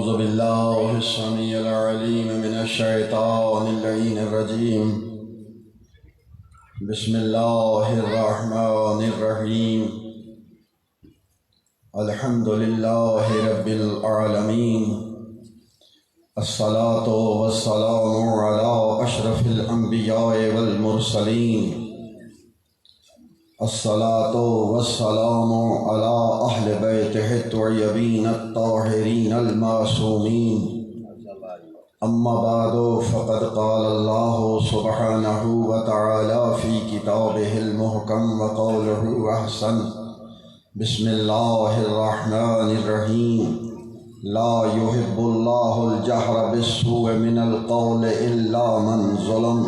أعوذ بالله السميع العليم من الشيطان اللعين الرجيم. بسم الله الرحمن الرحيم. الحمد لله رب العالمين. الصلاة والسلام على أشرف الأنبياء والمرسلين. الصلاة والسلام على أهل بيته الطيبين الطاهرين المعصومين. أما بعد فقد قال الله سبحانه وتعالى في كتابه المحكم وقوله أحسن. بسم الله الرحمن الرحيم. لا يحب الله الجهر بالسوء من القول إلا من ظلم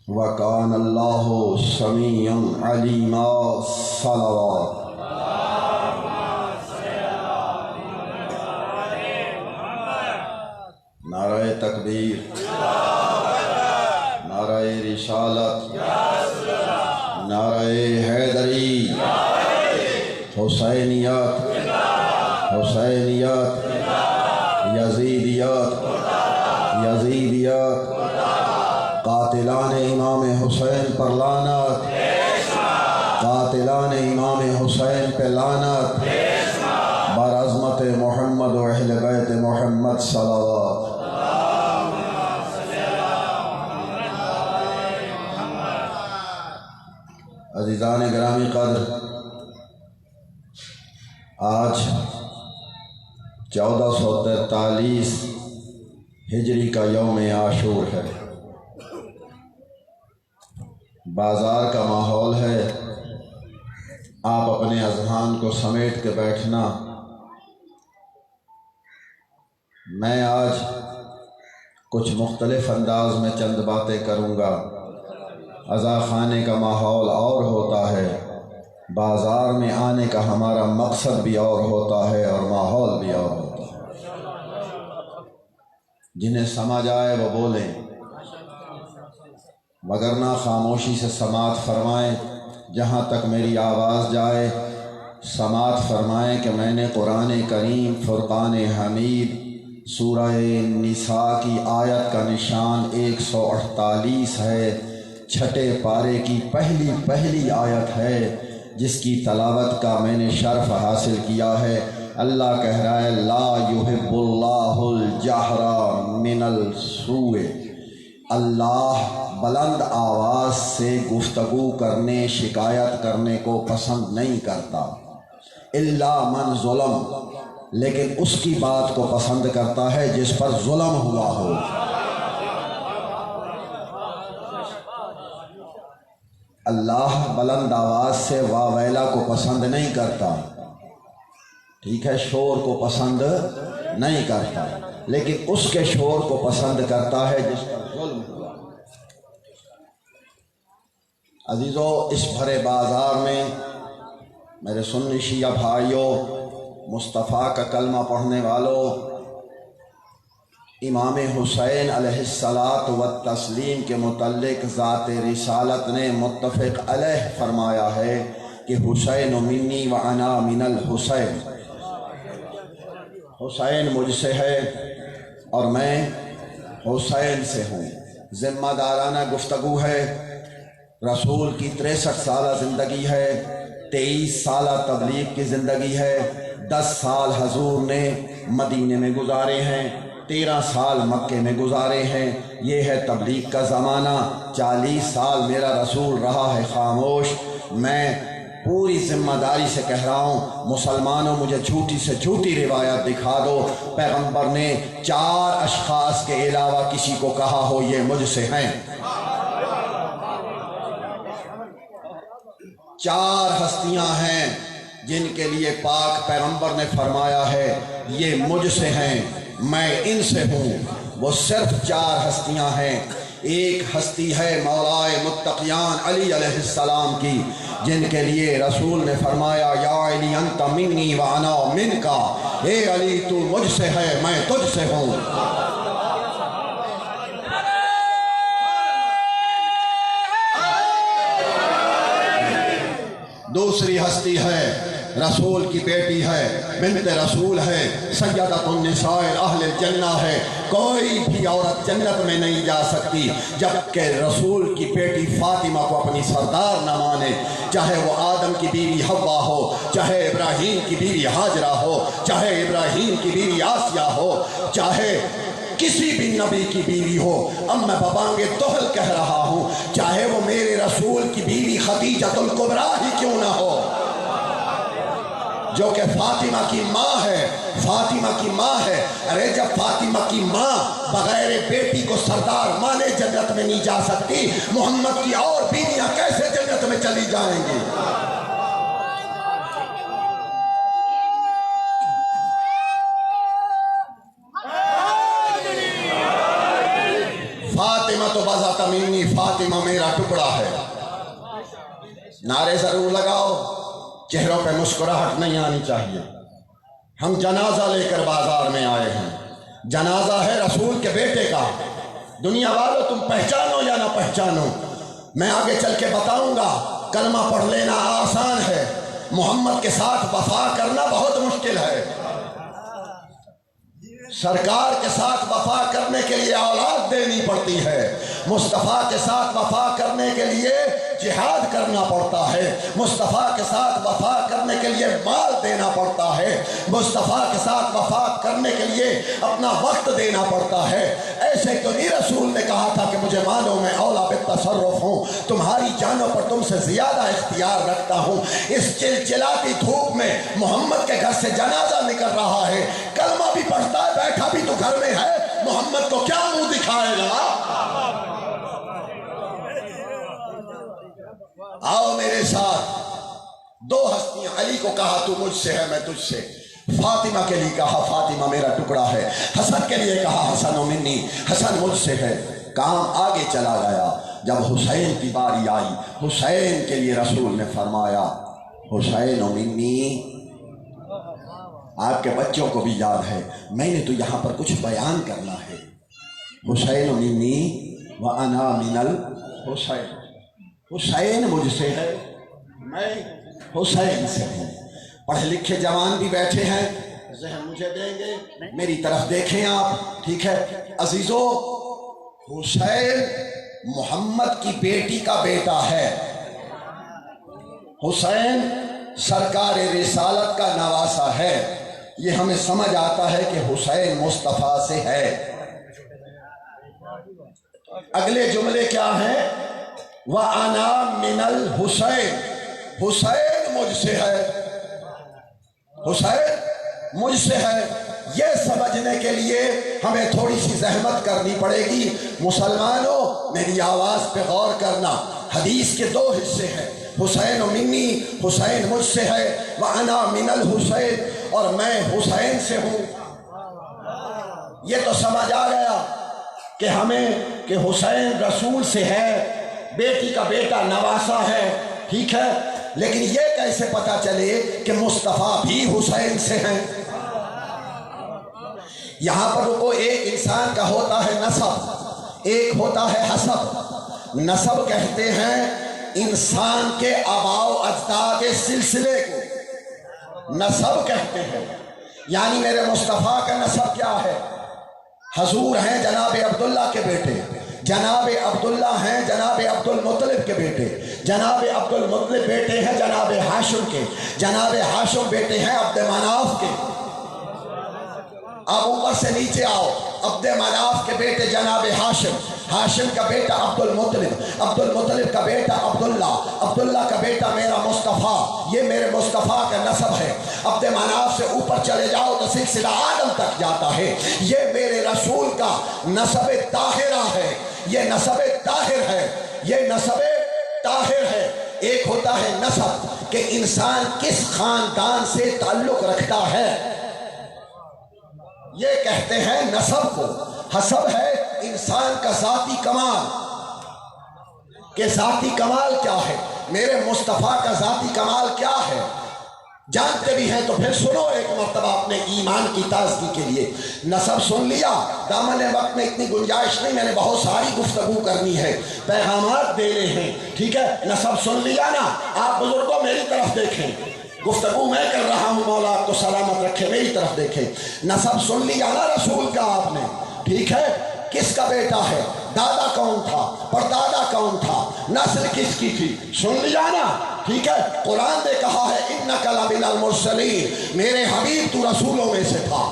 وَكَانَ اللَّهُ سَمِيعًا عَلِيمًا. صلوات. نعرہ تکبیر، نعرہ رسالت، نعرہ حیدری، حسینیت، حسینیت، یزیدیت، یزیدیت، قاتلان امام حسین پر لعنت، قاتلان امام حسین پہ لعنت، برعظمت محمد و اہل بیت محمد صلوات. عزیزان گرامی قدر، آج 1443 ہجری کا یوم عاشور ہے. بازار کا ماحول ہے، آپ اپنے اذہان کو سمیٹ کے بیٹھنا. میں آج کچھ مختلف انداز میں چند باتیں کروں گا. عزا خانے کا ماحول اور ہوتا ہے، بازار میں آنے کا ہمارا مقصد بھی اور ہوتا ہے اور ماحول بھی اور ہوتا ہے. جنہیں سمجھ آئے وہ بولیں، وگرنہ خاموشی سے سماعت فرمائیں. جہاں تک میری آواز جائے سماعت فرمائیں کہ میں نے قرآن کریم فرقان حمید سورہ نساء کی آیت کا نشان 148 ہے، چھٹے پارے کی پہلی آیت ہے، جس کی تلاوت کا میں نے شرف حاصل کیا ہے. اللہ کہہ رہا ہے لا یحب اللہ الجہر من السوء. اللہ بلند آواز سے گفتگو کرنے، شکایت کرنے کو پسند نہیں کرتا. الا من ظلم، لیکن اس کی بات کو پسند کرتا ہے جس پر ظلم ہوا ہو. اللہ بلند آواز سے واویلا کو پسند نہیں کرتا، ٹھیک ہے، شور کو پسند نہیں کرتا، لیکن اس کے شور کو پسند کرتا ہے جس پر ظلم ہوا. عزیزو، اس بھرے بازار میں میرے سنی شیعہ بھائیوں، مصطفیٰ کا کلمہ پڑھنے والوں، امام حسین علیہ الصلاۃ والتسلیم کے متعلق ذات رسالت نے متفق علیہ فرمایا ہے کہ حسین منی و انا من الحسین. حسین مجھ سے ہے اور میں حسین سے ہوں. ذمہ دارانہ گفتگو ہے. رسول کی 63 سالہ زندگی ہے، 23 سالہ تبلیغ کی زندگی ہے، 10 سال حضور نے مدینے میں گزارے ہیں، 13 سال مکے میں گزارے ہیں. یہ ہے تبلیغ کا زمانہ. 40 سال میرا رسول رہا ہے خاموش. میں پوری ذمہ داری سے کہہ رہا ہوں، مسلمانوں مجھے جھوٹی سے جھوٹی روایت دکھا دو پیغمبر نے 4 اشخاص کے علاوہ کسی کو کہا ہو یہ مجھ سے ہیں. 4 ہستیاں ہیں جن کے لیے پاک پیغمبر نے فرمایا ہے یہ مجھ سے ہیں، میں ان سے ہوں. وہ صرف 4 ہستیاں ہیں. ایک ہستی ہے مولائے متقیان علی علیہ السلام کی، جن کے لیے رسول نے فرمایا یا علی انت منی و انا منکا. اے علی تو مجھ سے ہے، میں تجھ سے ہوں. دوسری ہستی ہے رسول کی بیٹی ہے، بنت رسول ہے، سیدۃ النساء اہل الجنہ ہے، کوئی بھی عورت جنت میں نہیں جا سکتی جب کہ رسول کی بیٹی فاطمہ کو اپنی سردار نہ مانے، چاہے وہ آدم کی بیوی حوا ہو، چاہے ابراہیم کی بیوی ہاجرہ ہو، چاہے ابراہیم کی بیوی آسیہ ہو، چاہے کسی بھی نبی کی بیوی ہو۔ اب میں ببانگ دہل کہہ رہا ہوں، چاہے وہ میرے رسول کی بیوی خدیجہ الکبریٰ ہی کیوں نہ ہو، جو کہ فاطمہ کی ماں ہے، فاطمہ کی ماں ہے۔ ارے جب فاطمہ کی ماں بغیر بیٹی کو سردار مانے جنت میں نہیں جا سکتی، محمد کی اور بیویاں کیسے جنت میں چلی جائیں گی؟ فاطمہ تو بذات منی، فاطمہ میرا ٹکڑا ہے۔ نعرے ضرور لگاؤ، چہروں پہ مسکراہٹ نہیں آنی چاہیے۔ ہم جنازہ لے کر بازار میں آئے ہیں، جنازہ ہے رسول کے بیٹے کا۔ دنیا والوں تم پہچانو یا نہ پہچانو، میں آگے چل کے بتاؤں گا۔ کلمہ پڑھ لینا آسان ہے، محمد کے ساتھ وفا کرنا بہت مشکل ہے۔ سرکار کے ساتھ وفا کرنے کے لیے اولاد دینی پڑتی ہے، مصطفیٰ کے ساتھ وفا کرنے کے لیے جہاد کرنا پڑتا ہے، مصطفیٰ کے ساتھ وفا کرنے کے لیے مال دینا پڑتا ہے، مصطفیٰ کے ساتھ وفا کرنے کے لیے اپنا وقت دینا پڑتا ہے۔ ایسے تو نہیں رسول نے کہا تھا کہ مجھے مانو میں اولا بالتصرف ہوں، تمہاری جانوں پر تم سے زیادہ اختیار رکھتا ہوں۔ اس چلچلاتی دھوپ میں محمد کے گھر سے جنازہ نکل رہا ہے، کلمہ بھی پڑھتا ہے، بیٹھا بھی تو گھر میں ہے، محمد کو کیا منہ دکھائے گا؟ آؤ میرے ساتھ، دو ہستیاں، علی کو کہا تو مجھ سے ہے میں تجھ سے، فاطمہ کے لیے کہا فاطمہ میرا ٹکڑا ہے، حسن کے لیے کہا حسن و منی، حسن مجھ سے ہے۔ کام آگے چلا گیا، جب حسین کی باری آئی، حسین کے لیے رسول نے فرمایا حسین و منی۔ آپ کے بچوں کو بھی یاد ہے، میں نے تو یہاں پر کچھ بیان کرنا ہے۔ حسین و منی وانا من الحسین، حسین مجھ سے ہے، میں حسین سے ہوں۔ پڑھے لکھے جوان بھی بیٹھے ہیں، ذہن مجھے دیں گے، میری طرف دیکھیں آپ، ٹھیک ہے عزیزو؟ حسین محمد کی بیٹی کا بیٹا ہے، حسین سرکار رسالت کا نواسا ہے۔ یہ ہمیں سمجھ آتا ہے کہ حسین مصطفیٰ سے ہے۔ اگلے جملے کیا ہیں؟ وَأَنَا مِنَ الْحُسَيْن، حسین مجھ سے ہے، حسین مجھ سے ہے۔ یہ سمجھنے کے لیے ہمیں تھوڑی سی زحمت کرنی پڑے گی۔ مسلمانوں میری آواز پہ غور کرنا، حدیث کے دو حصے ہیں، حسین و منی، حسین مجھ سے ہے، وَأَنَا مِنَ الْحُسَيْن، اور میں حسین سے ہوں۔ یہ تو سمجھ آ گیا کہ ہمیں کہ حسین رسول سے ہے، بیٹی کا بیٹا نواسا ہے، ٹھیک ہے، لیکن یہ کیسے پتا چلے کہ مصطفیٰ بھی حسین سے ہیں؟ یہاں پر رکو، ایک انسان کا ہوتا ہے نسب، ایک ہوتا ہے حسب۔ نسب کہتے ہیں انسان کے آباء و اجداد کے سلسلے کو نسب کہتے ہیں۔ یعنی میرے مصطفیٰ کا نسب کیا ہے؟ حضور ہیں جناب عبداللہ کے بیٹے، جناب عبداللہ ہیں جناب عبد المطلب کے بیٹے، جناب عبد المطلب بیٹے ہیں جناب ہاشم کے، جناب ہاشم بیٹے ہیں عبد مناف کے۔ اب اوپر سے نیچے آؤ، عبد مناف کے بیٹے جناب ہاشم، ہاشم کا بیٹا عبد المطلب، عبد المطلب کا بیٹا عبداللہ، عبداللہ کا بیٹا میرا مصطفیٰ، یہ میرے مصطفیٰ کا نسب ہے۔ عبد مناف سے اوپر چلے جاؤ تو سلسلہ آدم تک جاتا ہے۔ یہ میرے رسول کا نسب طاہرہ ہے، یہ نسب طاہر ہے، یہ نسب طاہر ہے۔ ایک ہوتا ہے نسب کہ انسان کس خاندان سے تعلق رکھتا ہے، یہ کہتے ہیں نسب کو۔ حسب ہے انسان کا ذاتی کمال، کہ ذاتی کمال کیا ہے، میرے مصطفیٰ کا ذاتی کمال کیا ہے؟ جانتے بھی ہیں تو پھر سنو ایک مرتبہ اپنے ایمان کی تازگی کے لیے۔ نسب سن لیا، دامن وقت میں اتنی گنجائش نہیں، میں نے بہت ساری گفتگو کرنی ہے، پیغامات دینے ہیں، ٹھیک ہے؟ نسب سن لیا نا؟ آپ بزرگوں میری طرف دیکھیں، گفتگو میں کر رہا ہوں، مولا آپ کو سلامت رکھے، میری طرف دیکھے۔ نسب سن لیا نا رسول کا آپ نے، ٹھیک ہے؟ کس کا بیٹا ہے، دادا کون تھا، پردادا کون تھا، نسل کس کی تھی، سن لیا نا، ٹھیک ہے؟ قرآن نے کہا ہے اِنَّكَ لَمِنَ الْمُرْسَلِينَ، میرے حبیب تو رسولوں میں سے تھا،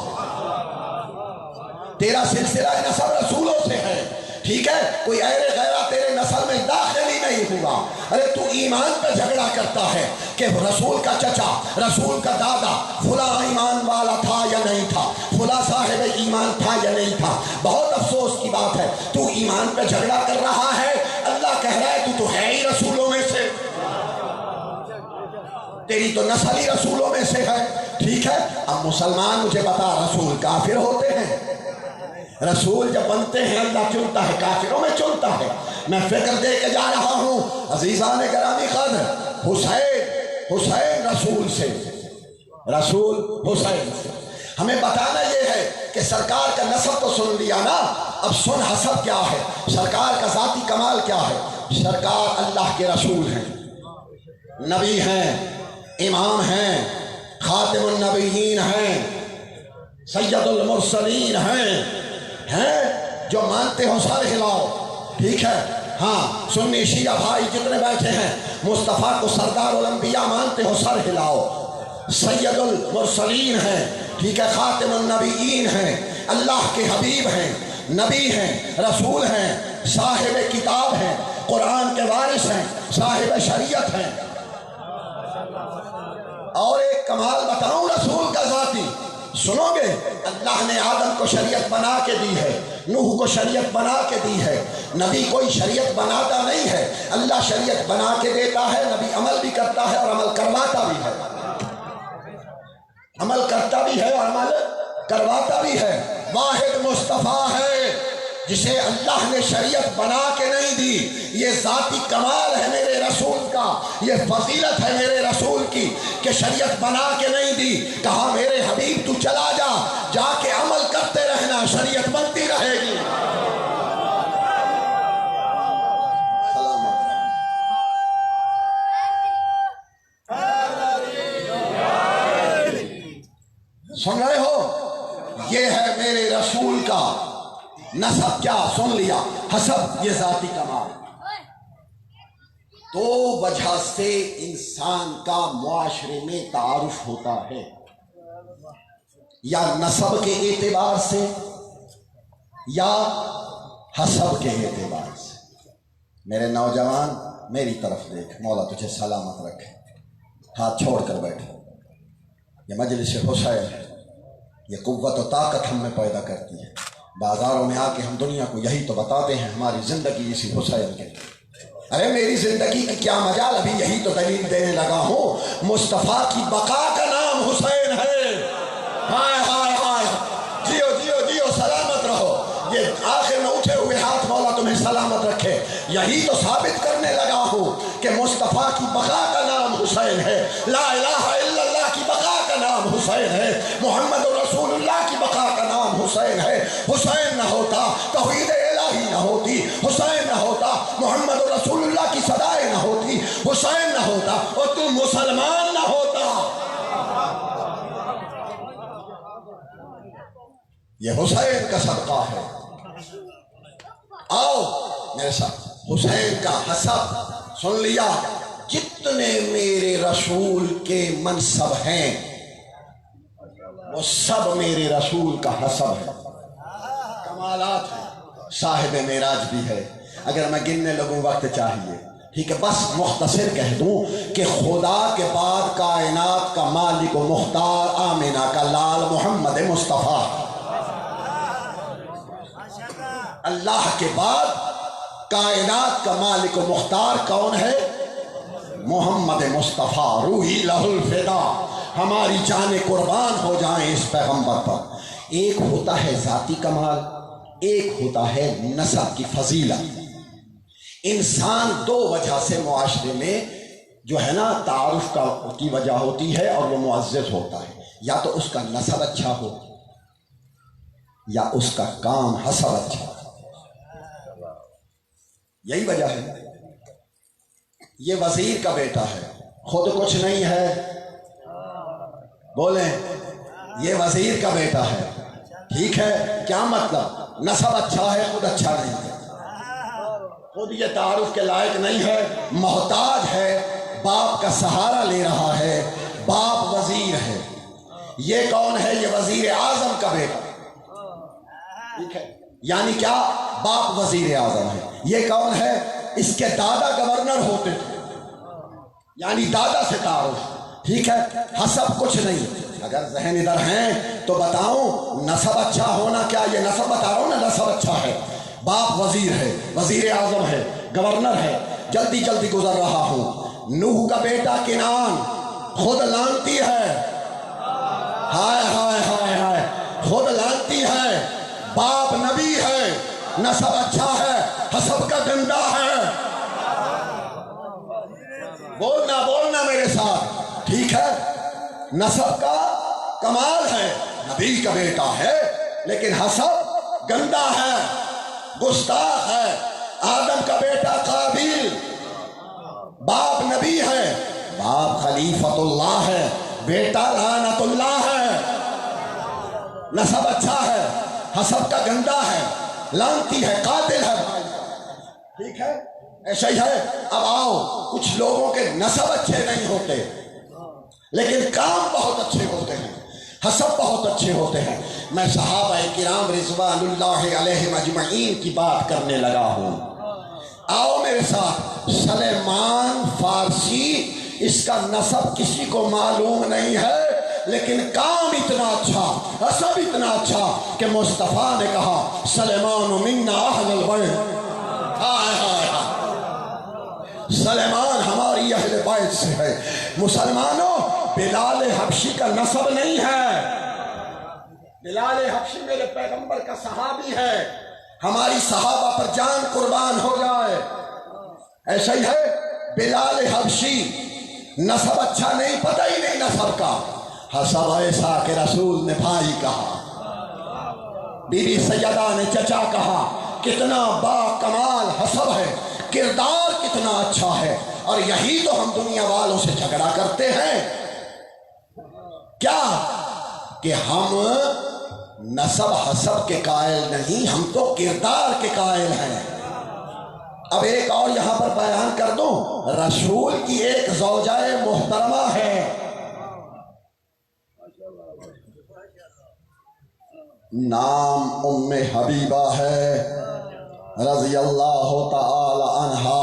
تیرا سلسلہ نسب رسولوں سے ہے، ٹھیک ہے؟ کوئی ایرے غیرہ تیرے نسل میں داخل ہی نہیں ہوا۔ ارے تو ایمان پہ جھگڑا کرتا ہے کہ رسول کا چچا، رسول کا دادا فلاں ایمان والا تھا یا نہیں تھا، فلاں صاحب ایمان تھا یا نہیں تھا۔ بہت افسوس کی بات ہے، تو ایمان پہ جھگڑا کر رہا ہے، اللہ کہہ رہا ہے تو ہے ہی رسولوں میں سے، تیری تو نسل ہی رسولوں میں سے ہے، ٹھیک ہے؟ اب مسلمان مجھے بتا، رسول کافر ہوتے ہیں؟ رسول جب بنتے ہیں اللہ چنتا ہے، کافروں میں چنتا ہے۔ میں فکر دے کے جا رہا ہوں عزیزان گرامی قدر، حسین رسول سے، رسول حسین سے ہمیں بتانا یہ ہے کہ سرکار کا نسب تو سن لیا نا، اب سن حسب کیا ہے، سرکار کا ذاتی کمال کیا ہے۔ سرکار اللہ کے رسول ہیں، نبی ہیں، امام ہیں، خاتم النبیین ہیں، سید المرسلین ہیں جو مانتے ہو سر ہلاؤ، ٹھیک ہے؟ ہاں، سنی شیعہ بھائی جتنے بیٹھے ہیں، مصطفیٰ کو سردار الانبیاء مانتے ہو سر ہلاؤ، سید المرسلین ہیں، ٹھیک ہے؟ خاتم النبیین ہیں، اللہ کے حبیب ہیں، نبی ہیں، رسول ہیں، صاحب کتاب ہیں، قرآن کے وارث ہیں، صاحب شریعت ہیں۔ اور ایک کمال بتاؤں رسول کا ذاتی، سنو گے؟ اللہ نے آدم کو شریعت بنا کے دی ہے، نوح کو شریعت بنا کے دی ہے۔ نبی کوئی شریعت بناتا نہیں ہے، اللہ شریعت بنا کے دیتا ہے، نبی عمل بھی کرتا ہے اور عمل کرواتا بھی ہے، عمل کرتا بھی ہے اور عمل کرواتا بھی ہے۔ واحد مصطفیٰ ہے جسے اللہ نے شریعت بنا کے نہیں دی، یہ ذاتی کمال ہے میرے رسول کا، یہ فضیلت ہے میرے رسول کی کہ شریعت بنا کے نہیں دی، کہا میرے حبیب تو چلا جا، جا کے عمل کرتے رہنا، شریعت بنتی رہے گی۔ سن رہے ہو؟ یہ ہے میرے رسول کا نسب، کیا سن لیا؟ حسب، یہ ذاتی کمال۔ دو وجہ سے انسان کا معاشرے میں تعارف ہوتا ہے، یا نسب کے اعتبار سے یا حسب کے اعتبار سے۔ میرے نوجوان میری طرف دیکھ، مولا تجھے سلامت رکھے، ہاتھ چھوڑ کر بیٹھے۔ یہ مجلس حسین ہے، یہ قوت و طاقت ہم میں پیدا کرتی ہے۔ بازاروں میں آ کے ہم دنیا کو یہی تو بتاتے ہیں ہماری زندگی اسی حسین کے۔ ارے میری زندگی کی کیا مجال، ابھی یہی تو دلیل دینے لگا ہوں۔ مصطفیٰ کی بقا کا نام حسین ہے۔ ہائے ہائے ہائے، جیو جیو جیو، سلامت رہو۔ یہ آخر میں اٹھے ہوئے ہاتھ مولا تمہیں سلامت رکھے۔ یہی تو ثابت کرنے لگا ہوں کہ مصطفیٰ کی بقا کا نام حسین ہے، لا الہ الا اللہ کی بقا کا نام حسین ہے، محمد رسول اللہ کی بقا کا نام حسین ہے۔ حسین نہ ہوتا توحید الہی نہ ہوتی، حسین نہ ہوتا محمد رسول اللہ کی صدائیں نہ ہوتی، حسین نہ ہوتا اور تم مسلمان نہ ہوتا۔ یہ حسین کا صدقہ ہے۔ آؤ میرے ساتھ، حسین کا حسب سن لیا۔ جتنے میرے رسول کے منصب ہیں وہ سب میرے رسول کا حسب ہے، کمالات ہیں۔ صاحب معراج بھی ہے، اگر میں گننے لگوں وقت چاہیے، ٹھیک ہے؟ بس مختصر کہہ دوں کہ خدا کے بعد کائنات کا مالک و مختار آمینہ کا لال محمد مصطفیٰ، اللہ کے بعد کائنات کا مالک و مختار کون ہے؟ محمد مصطفیٰ، روحی لہ الفدا، ہماری جانیں قربان ہو جائیں اس پیغمبر پر۔ ایک ہوتا ہے ذاتی کمال، ایک ہوتا ہے نسب کی فضیلت۔ انسان دو وجہ سے معاشرے میں جو ہے نا تعارف کی وجہ ہوتی ہے اور وہ معزز ہوتا ہے، یا تو اس کا نسب اچھا ہو یا اس کا کام حسب اچھا ہو، یہی وجہ ہے۔ یہ وزیر کا بیٹا ہے، خود کچھ نہیں ہے، بولیں یہ وزیر کا بیٹا ہے، ٹھیک ہے، کیا مطلب؟ نسب اچھا ہے، خود اچھا نہیں ہے، خود یہ تعارف کے لائق نہیں ہے، محتاج ہے، باپ کا سہارا لے رہا ہے، باپ وزیر ہے۔ یہ کون ہے؟ یہ وزیر اعظم کا بیٹا، ٹھیک ہے، یعنی کیا؟ باپ وزیر اعظم ہے۔ یہ کون ہے؟ اس کے دادا گورنر ہوتے تھے، یعنی دادا سے تعارف، ٹھیک ہے، حسب کچھ نہیں۔ اگر ذہن ادھر ہیں تو بتاؤں نسب اچھا ہونا کیا؟ یہ نسب بتا رہا ہوں نا، نسب اچھا ہے، باپ وزیر ہے، وزیر اعظم ہے، گورنر ہے۔ جلدی جلدی گزر رہا ہوں۔ نوح کا بیٹا کنعان خود لانتی ہے، ہائے ہائے ہائے ہائے، خود لانتی ہے، باپ نبی ہے، نسب اچھا ہے، حسب کا گندا ہے۔ بولنا میرے ساتھ، ٹھیک ہے، نسب کا کمال ہے، نبی کا بیٹا ہے، لیکن حسب گندا ہے، گستاخ ہے۔ آدم کا بیٹا قابیل، باپ نبی ہے، باپ خلیفۃ اللہ ہے، بیٹا لعنت اللہ ہے۔ نسب اچھا ہے، حسب کا گندا ہے، لعنتی ہے، قاتل ہے، ٹھیک ہے، ایسا ہی ہے۔ اب آؤ، کچھ لوگوں کے نسب اچھے نہیں ہوتے لیکن کام بہت اچھے ہوتے ہیں، حسب بہت اچھے ہوتے ہیں۔ میں صحابہ کرام رضوان اللہ علیہم اجمعین کی بات کرنے لگا ہوں۔ آؤ میرے ساتھ۔ سلیمان فارسی، اس کا نسب کسی کو معلوم نہیں ہے، لیکن کام اتنا اچھا، حسب اتنا اچھا کہ مصطفیٰ نے کہا سلیمان منا اہل البیت۔ ہائے ہائے ہائے، سلیمان ہماری اہل بیت سے ہے۔ مسلمانوں، بلال حبشی کا نسب نہیں ہے، بلال حبشی میرے پیغمبر کا صحابی ہے، ہماری صحابہ پر جان قربان ہو جائے۔ ایسا ہی ہے، بلال حبشی نسب اچھا نہیں، پتہ ہی نہیں نسب کا، حسب ایسا کہ رسول نے بھائی کہا، بی بی سیدہ نے چچا کہا۔ کتنا با کمال حسب ہے، کردار کتنا اچھا ہے، اور یہی تو ہم دنیا والوں سے جھگڑا کرتے ہیں، کیا کہ ہم نسب حسب کے قائل نہیں، ہم تو کردار کے قائل ہیں۔ اب ایک اور یہاں پر بیان کر دوں، رسول کی ایک زوجہ محترمہ ہے، نام ام حبیبہ ہے رضی اللہ تعالی عنہا۔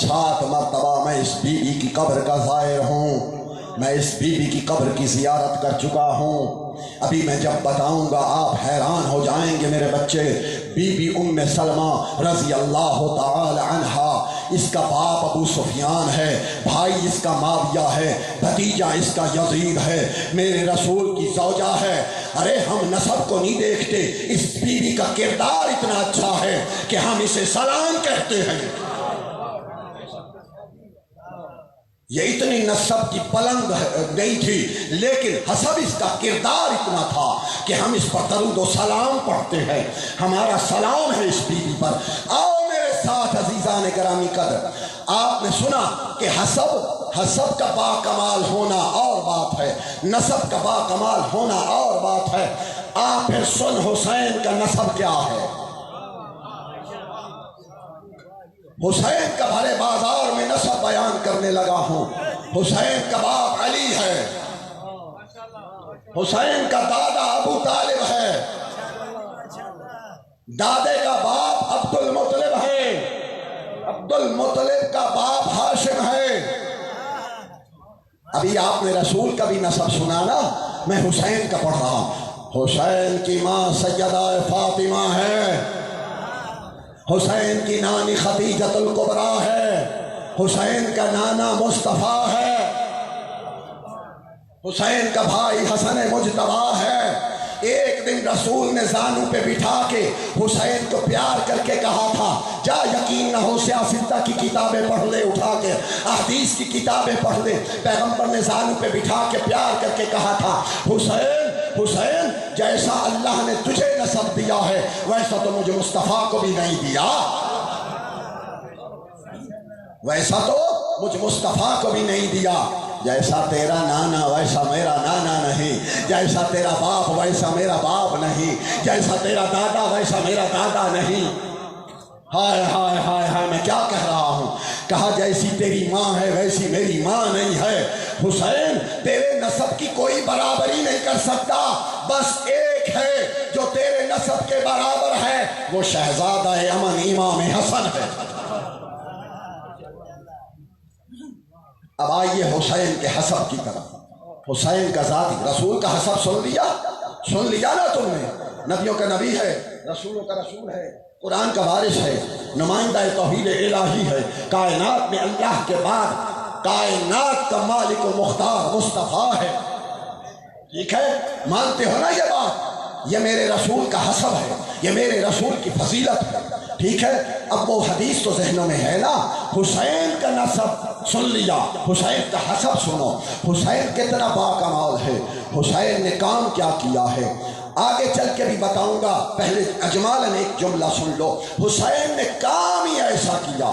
7 مرتبہ میں اس بی بی کی قبر کا زائر ہوں، میں اس بی بی کی قبر کی زیارت کر چکا ہوں۔ ابھی میں جب بتاؤں گا آپ حیران ہو جائیں گے میرے بچے۔ بی بی ام سلمہ رضی اللہ تعالی عنہا، اس کا باپ ابو سفیان ہے، بھائی اس کا معاویہ ہے، بھتیجا اس کا یزید ہے، میرے رسول کی زوجہ ہے۔ ارے ہم نسب کو نہیں دیکھتے، اس بی بی کا کردار اتنا اچھا ہے کہ ہم اسے سلام کہتے ہیں۔ یہ اتنی نسب کی پلنگ نہیں تھی، لیکن حسب اس کا کردار اتنا تھا کہ ہم اس پر درود و سلام پڑھتے ہیں، ہمارا سلام ہے اس بی بی پر۔ آؤ میرے ساتھ عزیزان گرامی قدر، آپ نے سنا کہ حسب کا با کمال ہونا اور بات ہے، نسب کا با کمال ہونا اور بات ہے۔ آپ پھر سن حسین کا نسب کیا ہے۔ حسین کا بھرے بازار میں نسب بیان کرنے لگا ہوں۔ حسین کا باپ علی ہے، حسین کا دادا ابو طالب ہے، دادے کا باپ عبد المطلب ہے، عبد المطلب کا باپ ہاشم ہے۔ ابھی آپ نے رسول کا بھی نسب سنا نا، میں حسین کا پڑھ رہا ہوں۔ حسین کی ماں سیدہ فاطمہ ہے، حسین کی نانی خدیجۃ الکبریٰ ہے، حسین کا نانا مصطفیٰ ہے، حسین کا بھائی حسن مجتبیٰ ہے۔ ایک دن رسول نے زانو پہ بٹھا کے حسین کو پیار کر کے کہا تھا، جا یقین نہ ہو سیاستہ کی کتابیں پڑھ لے، اٹھا کے احادیث کی کتابیں پڑھ لے۔ پیغمبر نے زانو پہ بٹھا کے پیار کر کے کہا تھا، حسین حسین جیسا اللہ نے تجھے نسب دیا ہے ویسا تو مجھے مصطفیٰ کو بھی نہیں دیا، ویسا تو مجھ مصطفیٰ کو بھی نہیں دیا۔ جیسا تیرا نانا ویسا میرا نانا نہیں، جیسا تیرا باپ ویسا میرا باپ نہیں، جیسا تیرا دادا ویسا میرا دادا نہیں۔ ہائے ہائے ہائے ہائے، میں کیا کہہ رہا ہوں؟ کہا جیسی تیری ماں ہے ویسی میری ماں نہیں ہے۔ حسین تیرے نسب کی کوئی برابری نہیں کر سکتا، بس ایک ہے جو تیرے نسب کے برابر ہے، وہ شہزادہ امن امام حسن ہے۔ اب آئیے حسین کے حسب کی طرف۔ حسین کا ذاتی رسول کا حسب سن لیا نا تم نے؟ نبیوں کا نبی ہے، رسولوں کا رسول ہے، قرآن کا وارث ہے، نمائندہ توحید الہی ہے، کائنات میں اللہ کے بعد کائنات کا مالک و مختار مصطفیٰ ہے۔ ٹھیک ہے، مانتے ہو نا یہ بات؟ یہ میرے رسول کا حسب ہے، یہ میرے رسول کی فضیلت ہے۔ ٹھیک ہے، اب وہ حدیث تو ذہنوں میں ہے نا، حسین کا نسب سن لیا، حسین کا حسب سنو۔ حسین کتنا باکمال ہے، حسین نے کام کیا کیا ہے، آگے چل کے بھی بتاؤں گا، پہلے اجمالاً ایک جملہ سن لو۔ حسین نے کام ہی ایسا کیا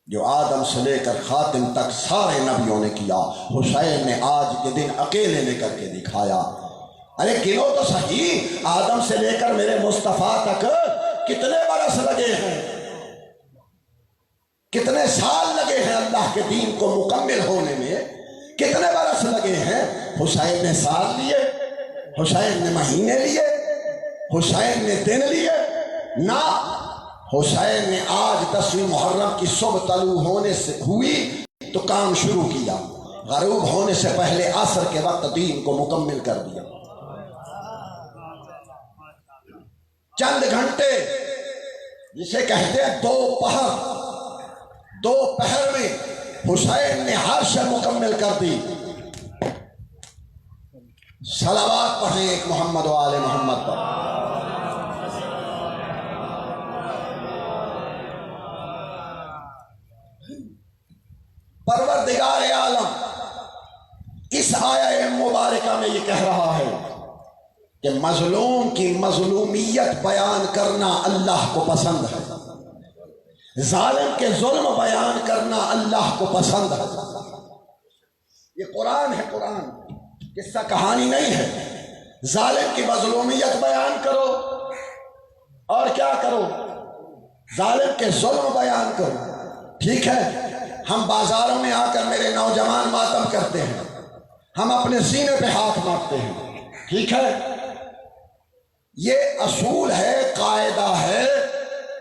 جو آدم سے لے کر خاتم تک سارے نبیوں نے کیا، حسین نے آج کے دن اکیلے لے کر کے دکھایا۔ ارے گنو تو صحیح، آدم سے لے کر میرے مصطفیٰ تک کتنے برس لگے ہیں، کتنے سال لگے ہیں اللہ کے دین کو مکمل ہونے میں، کتنے برس لگے ہیں؟ حسین نے سال لیے، حسین نے مہینے لیے، حسین نے دن لیے نہ، حسین نے آج 10ویں محرم کی صبح طلوع ہونے سے ہوئی تو کام شروع کیا، غروب ہونے سے پہلے عصر کے وقت دین کو مکمل کر دیا۔ چند گھنٹے جسے کہتے ہیں دو پہر میں حسین نے ہر شے مکمل کر دی۔ صلوات پڑھیں ایک محمد و آل محمد پر۔ پروردگار عالم اس آیہ مبارکہ میں یہ کہہ رہا ہے کہ مظلوم کی مظلومیت بیان کرنا اللہ کو پسند ہے، ظالم کے ظلم بیان کرنا اللہ کو پسند ہے۔ یہ قرآن ہے، قرآن قصہ کہانی نہیں ہے۔ ظالم کی مظلومیت بیان کرو اور کیا کرو؟ ظالم کے ظلم بیان کرو۔ ٹھیک ہے، ہم بازاروں میں آ کر میرے نوجوان ماتم کرتے ہیں، ہم اپنے سینے پہ ہاتھ مارتے ہیں، ٹھیک ہے، یہ اصول ہے، قاعدہ ہے،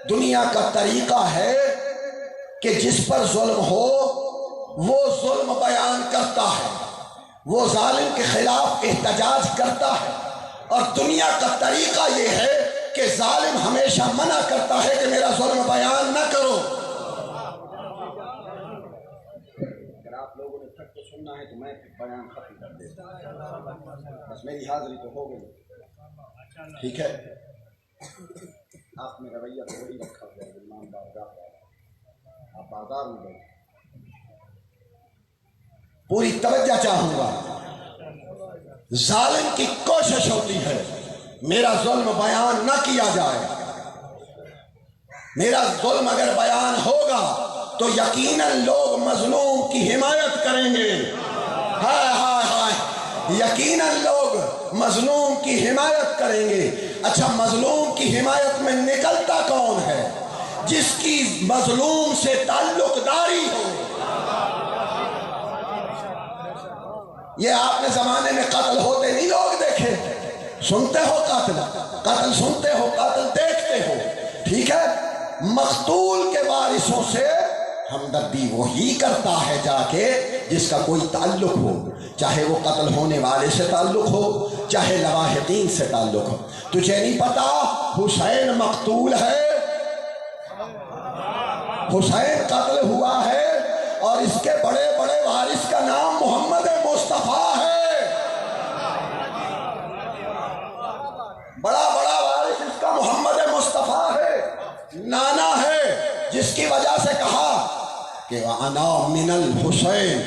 دنیا کا طریقہ ہے کہ جس پر ظلم ہو وہ ظلم بیان کرتا ہے، وہ ظالم کے خلاف احتجاج کرتا ہے، اور دنیا کا طریقہ یہ ہے کہ ظالم ہمیشہ منع کرتا ہے کہ میرا ظلم بیان نہ کرو۔ اگر آپ لوگوں نے تھک کے سننا ہے تو میں بیان ختم کر دیتا ہوں، بس میری حاضری تو ہو گئی، ٹھیک ہے۔ آپ نے رویہ تو وہی رکھا ہوا ہے، امام بارگاہ، آپ بازار میں گئے، پوری توجہ چاہوں گا۔ ظالم کی کوشش ہوتی ہے میرا ظلم بیان نہ کیا جائے، میرا ظلم اگر بیان ہوگا تو یقیناً لوگ مظلوم کی حمایت کریں گے، ہائے ہائے ہائے، یقیناً لوگ مظلوم کی حمایت کریں گے۔ اچھا، مظلوم کی حمایت میں نکلتا کون ہے؟ جس کی مظلوم سے تعلق داری ہو۔ یہ آپ نے زمانے میں قتل ہوتے نہیں لوگ دیکھے، سنتے ہو قتل سنتے ہو، قتل دیکھتے ہو، ٹھیک ہے۔ مقتول کے وارثوں سے ہمدردی وہی کرتا ہے جا کے جس کا کوئی تعلق ہو، چاہے وہ قتل ہونے والے سے تعلق ہو، چاہے لواحقین سے تعلق ہو۔ تجھے نہیں پتا حسین مقتول ہے، حسین قتل ہوا ہے، اور اس کے بڑے بڑے وارث کا نام محمد مصطفیٰ ہے، بڑا بڑا وارث اس کا محمد مصطفیٰ ہے، نانا ہے، جس کی وجہ سے کہا کہ انا من الحسین،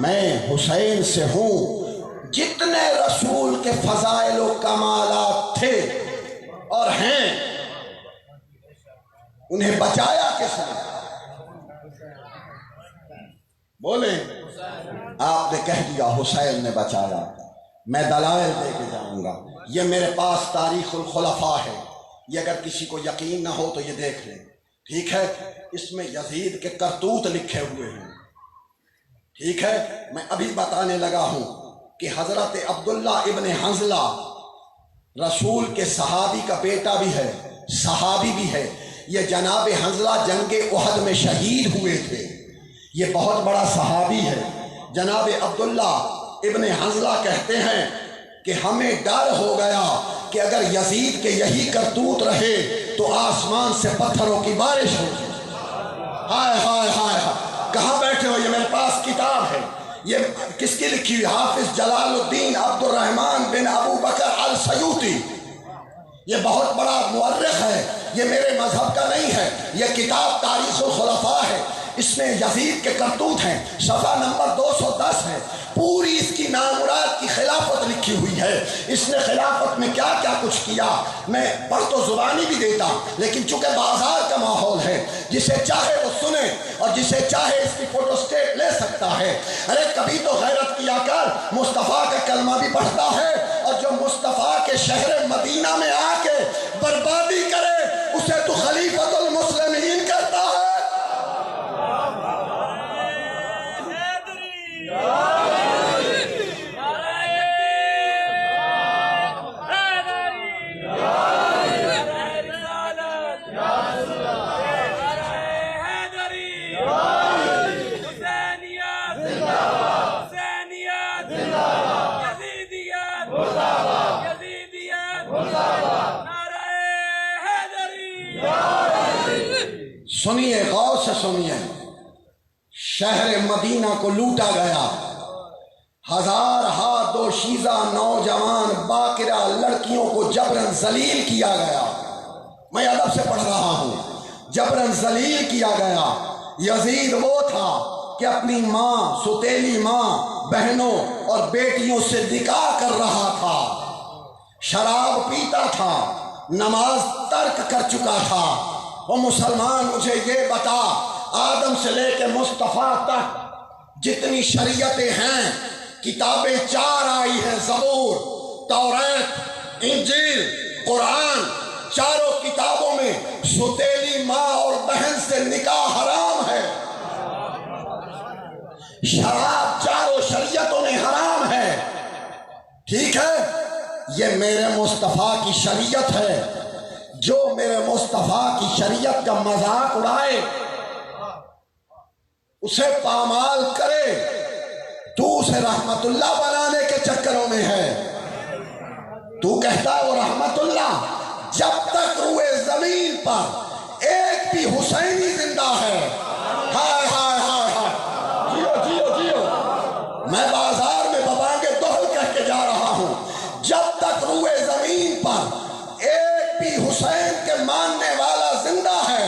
میں حسین سے ہوں۔ جتنے رسول کے فضائل و کمالات تھے اور ہیں، انہیں بچایا کس نے؟ بولیں، آپ نے کہہ دیا حسین نے بچایا، میں دلائل دے کے جاؤں گا، یہ میرے پاس تاریخ الخلفاء ہے، یہ اگر کسی کو یقین نہ ہو تو یہ دیکھ لیں، ٹھیک ہے؟ اس میں یزید کے کرتوت لکھے ہوئے ہیں، ٹھیک ہے؟ میں ابھی بتانے لگا ہوں کہ حضرت عبداللہ ابن حنظلہ رسول کے صحابی کا بیٹا بھی ہے، صحابی بھی ہے، یہ جناب حنظلہ جنگ احد میں شہید ہوئے تھے، یہ بہت بڑا صحابی ہے۔ جناب عبداللہ ابن حنظلہ کہتے ہیں کہ ہمیں ڈر ہو گیا کہ اگر یزید کے یہی کرتوت رہے تو آسمان سے پتھروں کی بارش ہوگی۔ ہائے ہائے ہائے ہائے، کہاں بیٹھے ہو؟ یہ میرے پاس کتاب ہے، یہ کس کی لکھی ہوئی؟ حافظ جلال الدین عبد الرحمن بن ابو بکر السیوطی، یہ بہت بڑا مورخ ہے، یہ میرے مذہب کا نہیں ہے، یہ کتاب تاریخ الخلفاء ہے، اس میں یزید کے کرتوت ہیں، صفحہ نمبر 210 ہے، پوری اس کی نامراد کی خلافت لکھی ہوئی ہے، اس نے خلافت میں کیا کیا کچھ کیا، میں پڑھ تو زبانی بھی دیتا، لیکن چونکہ بازار کا ماحول ہے، جسے چاہے وہ سنے اور جسے چاہے اس کی فوٹو سٹیٹ لے سکتا ہے۔ ارے کبھی تو غیرت کیا کر، مصطفیٰ کا کلمہ بھی پڑھتا ہے، اور جو مصطفیٰ کے شہر مدینہ میں آ کے بربادی کرے اسے تو خلیفۃ المسلمین کرتا ہے۔ سنیے، غور سے سنیے، شہر مدینہ کو لوٹا گیا، ہزار ہا دوشیزہ نوجوان باکرہ لڑکیوں کو جبراً ذلیل کیا گیا، میں ادب سے پڑھ رہا ہوں، جبراً ذلیل کیا گیا۔ یزید وہ تھا کہ اپنی ماں، ستیلی ماں، بہنوں اور بیٹیوں سے نکاح کر رہا تھا، شراب پیتا تھا، نماز ترک کر چکا تھا۔ وہ مسلمان مجھے یہ بتا، آدم سے لے کے مصطفیٰ تک جتنی شریعتیں ہیں، کتابیں 4 آئی ہیں، زبور، توریت، انجیل، قرآن، چاروں کتابوں میں ستیلی ماں اور بہن سے نکاح حرام ہے، شراب چاروں شریعتوں میں حرام ہے، ٹھیک ہے؟ یہ میرے مصطفیٰ کی شریعت ہے، جو میرے مصطفیٰ کی شریعت کا مذاق اڑائے، اسے پامال کرے، تو اسے رحمت اللہ بنانے کے چکروں میں ہے۔ تو کہتا ہے وہ رحمت اللہ، جب تک روئے زمین پر ایک بھی حسینی زندہ ہے، ہائے ہائے ہائے ہائے، جیو جیو جیو، میں بازار میں ببانگے دوہل کہہ کے جا رہا ہوں، جب تک روئے زمین پر ایک بھی حسین کے ماننے والا زندہ ہے،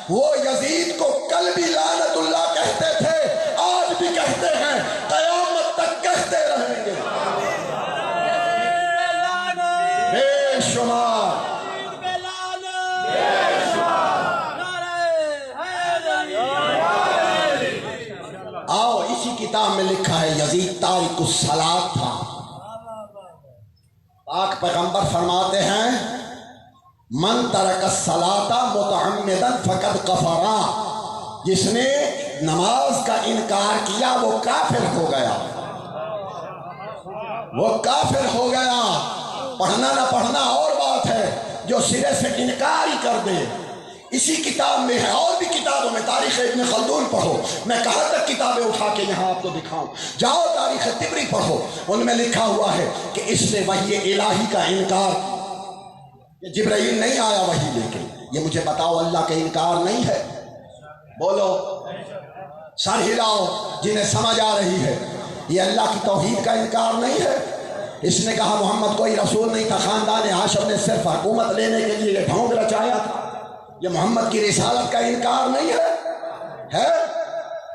وہ یزید کو کل بھی لعنت اللہ کہتے تھے، آج بھی کہتے ہیں، قیامت تک کہتے رہیں گے۔ بے شمار آؤ، اسی کتاب میں لکھا ہے یزید تارک الصلاۃ تھا۔ پاک پیغمبر فرماتے ہیں، من ترک الصلاۃ متعمدا فقد کفر، جس نے نماز کا انکار کیا وہ کافر ہو گیا، وہ کافر ہو گیا۔ پڑھنا نہ پڑھنا اور بات ہے، جو سرے سے انکار ہی کر دے۔ اسی کتاب میں ہے، اور بھی کتابوں میں، تاریخ ابن خلدون پڑھو، میں کہاں تک کتابیں اٹھا کے یہاں آپ کو دکھاؤں، جاؤ تاریخ طبری پڑھو، ان میں لکھا ہوا ہے کہ اس سے وحی الہی کا انکار، یہ جبرائیل نہیں آیا وحی لے کے، یہ مجھے بتاؤ اللہ کا انکار نہیں ہے؟ بولو، سر ہلاؤ جنہیں سمجھ آ رہی ہے، یہ اللہ کی توحید کا انکار نہیں ہے؟ اس نے کہا محمد کوئی رسول نہیں تھا، خاندان ہاشم نے صرف حکومت لینے کے لیے یہ ڈھونگ رچایا تھا، یہ محمد کی رسالت کا انکار نہیں ہے؟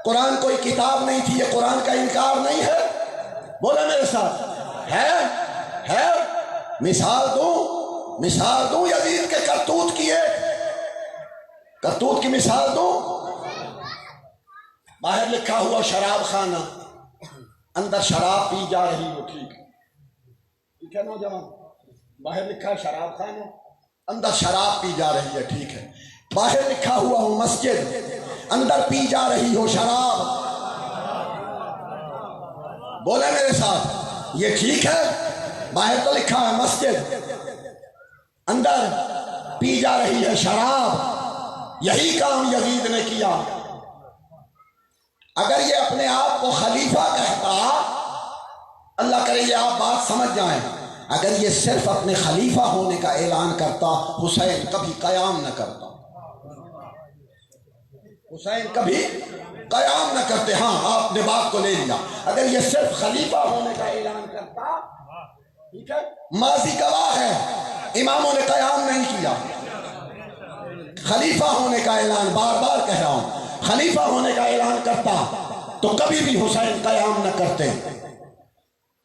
قرآن کوئی کتاب نہیں تھی، یہ قرآن کا انکار نہیں ہے؟ بولے میرے ساتھ، ہے؟ مثال دوں یزید کے کرتوت کی، کرتوت کی مثال دوں۔ باہر لکھا ہوا شراب خانہ، اندر شراب پی جا رہی ہو، ٹھیک ہے نوجوان، باہر لکھا ہے شراب خانہ، اندر شراب پی جا رہی ہے، ٹھیک ہے، باہر لکھا ہوا ہو مسجد، اندر پی جا رہی ہو شراب، بولے میرے ساتھ یہ ٹھیک ہے؟ باہر تو لکھا ہے مسجد، اندر پی جا رہی ہے شراب، یہی کام یزید نے کیا۔ اگر یہ اپنے آپ کو خلیفہ کہتا، اللہ کرے یہ آپ بات سمجھ جائیں، اگر یہ صرف اپنے خلیفہ ہونے کا اعلان کرتا، حسین کبھی قیام نہ کرتا، حسین کبھی قیام نہ کرتے۔ ہاں آپ نے بات کو لے لیا، اگر یہ صرف خلیفہ ہونے کا اعلان کرتا، ٹھیک ہے، ماضی گواہ ہے اماموں نے قیام نہیں کیا، خلیفہ ہونے کا اعلان بار بار کہہ رہا ہوں، خلیفہ ہونے کا اعلان کرتا تو کبھی بھی حسین قیام نہ کرتے۔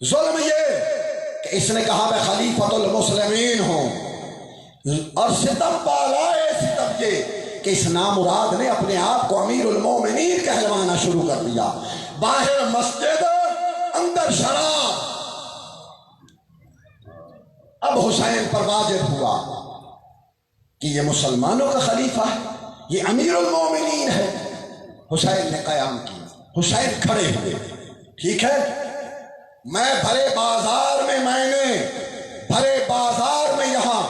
ظلم یہ کہ اس نے کہا میں خلیفۃ المسلمین ہوں، اور ستم بالائے ستم یہ کہ اس نامراد نے اپنے آپ کو امیر المومنین کہلوانا شروع کر دیا۔ باہر مسجد، اندر شراب۔ اب حسین پر واجب ہوا کہ یہ مسلمانوں کا خلیفہ ہے، یہ امیر المومنین ہے۔ حسین نے قیام کیا، حسین کھڑے ہوئے، ٹھیک ہے، میں بھرے بازار میں یہاں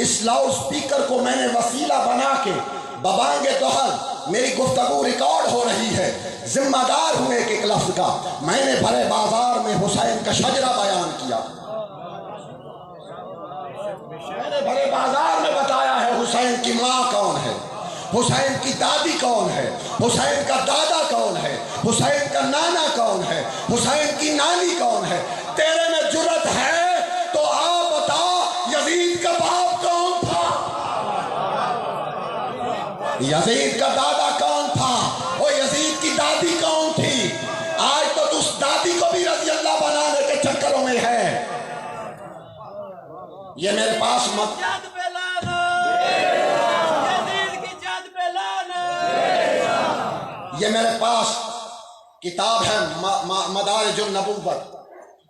اس لاؤڈ سپیکر کو میں نے وسیلہ بنا کے ببانگ دوہر میری گفتگو ریکارڈ ہو رہی ہے، ذمہ دار ہوں ایک ایک لفظ کا۔ میں نے بھرے بازار میں حسین کا شجرہ بیان کیا، میں نے بھرے بازار میں بتایا ہے حسین کی ماں کون ہے، حسین کی دادی کون ہے، حسین کا دادا کون ہے، حسین کا نانا کون ہے، حسین کی نانی کون ہے۔ تیرے میں جرت ہے تو آپ بتا یزید کا باپ کون تھا، یزید کا دادا کون تھا، وہ یزید کی دادی کون تھی۔ آج تو اس دادی کو بھی رضی اللہ بنانے کے چکروں میں ہے۔ یہ میرے پاس یہ میرے پاس کتاب ہے مدارج النبوت،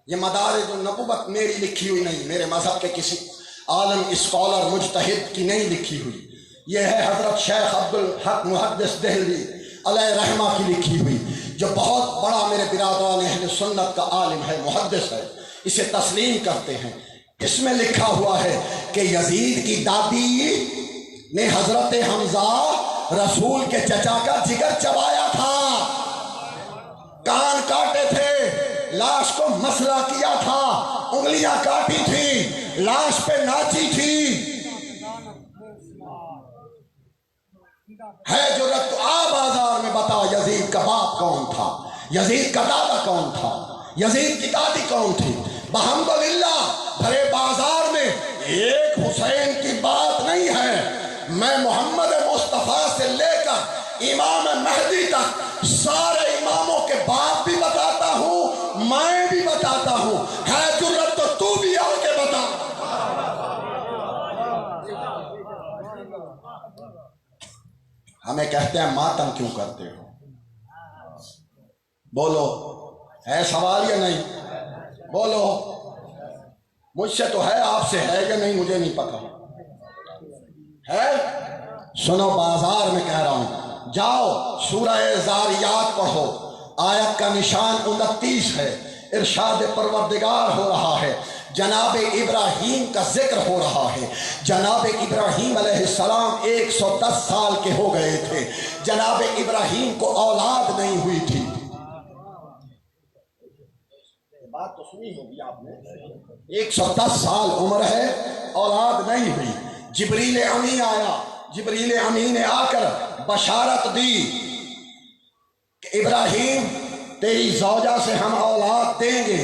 یہ مدارج النبوت میری لکھی ہوئی نہیں، میرے مذہب کے کسی عالم اسکالر مجتہد کی نہیں لکھی ہوئی، یہ ہے حضرت شیخ عبدالحق محدث دہلوی علیہ رحمہ کی لکھی ہوئی، جو بہت بڑا میرے برادران اہل سنت کا عالم ہے، محدث ہے، اسے تسلیم کرتے ہیں۔ اس میں لکھا ہوا ہے کہ یزید کی دادی نے حضرت حمزہ رسول کے چچا کا جگر چبایا تھا، کان کاٹے تھے، لاش کو مسئلہ کیا تھا، انگلیاں کاٹی تھی، لاش پہ ناچی تھی۔ ہے جرت تو آ بازار میں بتا یزید کا باپ کون تھا، یزید کا دادا کون تھا، یزید کی دادی کون تھی۔ بحمدللہ بھرے بازار میں ایک حسین کی بات نہیں ہے، میں محمد مصطفیٰ سے لے کر امام مہدی تک سارے اماموں کے باپ بھی بتاتا ہوں، میں بھی بتاتا ہوں۔ ہے جرت تو بھی آ کے بتا۔ ہمیں کہتے ہیں ماتم کیوں کرتے ہو، بولو ہے سوال یا نہیں، بولو، مجھ سے تو ہے، آپ سے ہے یا نہیں مجھے نہیں پتا ہے۔ سنو بازار میں کہہ رہا ہوں، جاؤ سورہ زاریات پڑھو، آیت کا نشان 29 ہے، ارشاد پروردگار ہو رہا ہے، جناب ابراہیم کا ذکر ہو رہا ہے۔ جناب ابراہیم علیہ السلام 110 سال کے ہو گئے تھے، جناب ابراہیم کو اولاد نہیں ہوئی تھی۔ بات تو سنی ہوگی آپ نے، 110 سال عمر ہے، اولاد نہیں ہوئی۔ جبریل امین آیا، جبریل امین نے آ کر بشارت دی کہ ابراہیم تیری زوجہ سے ہم اولاد دیں گے۔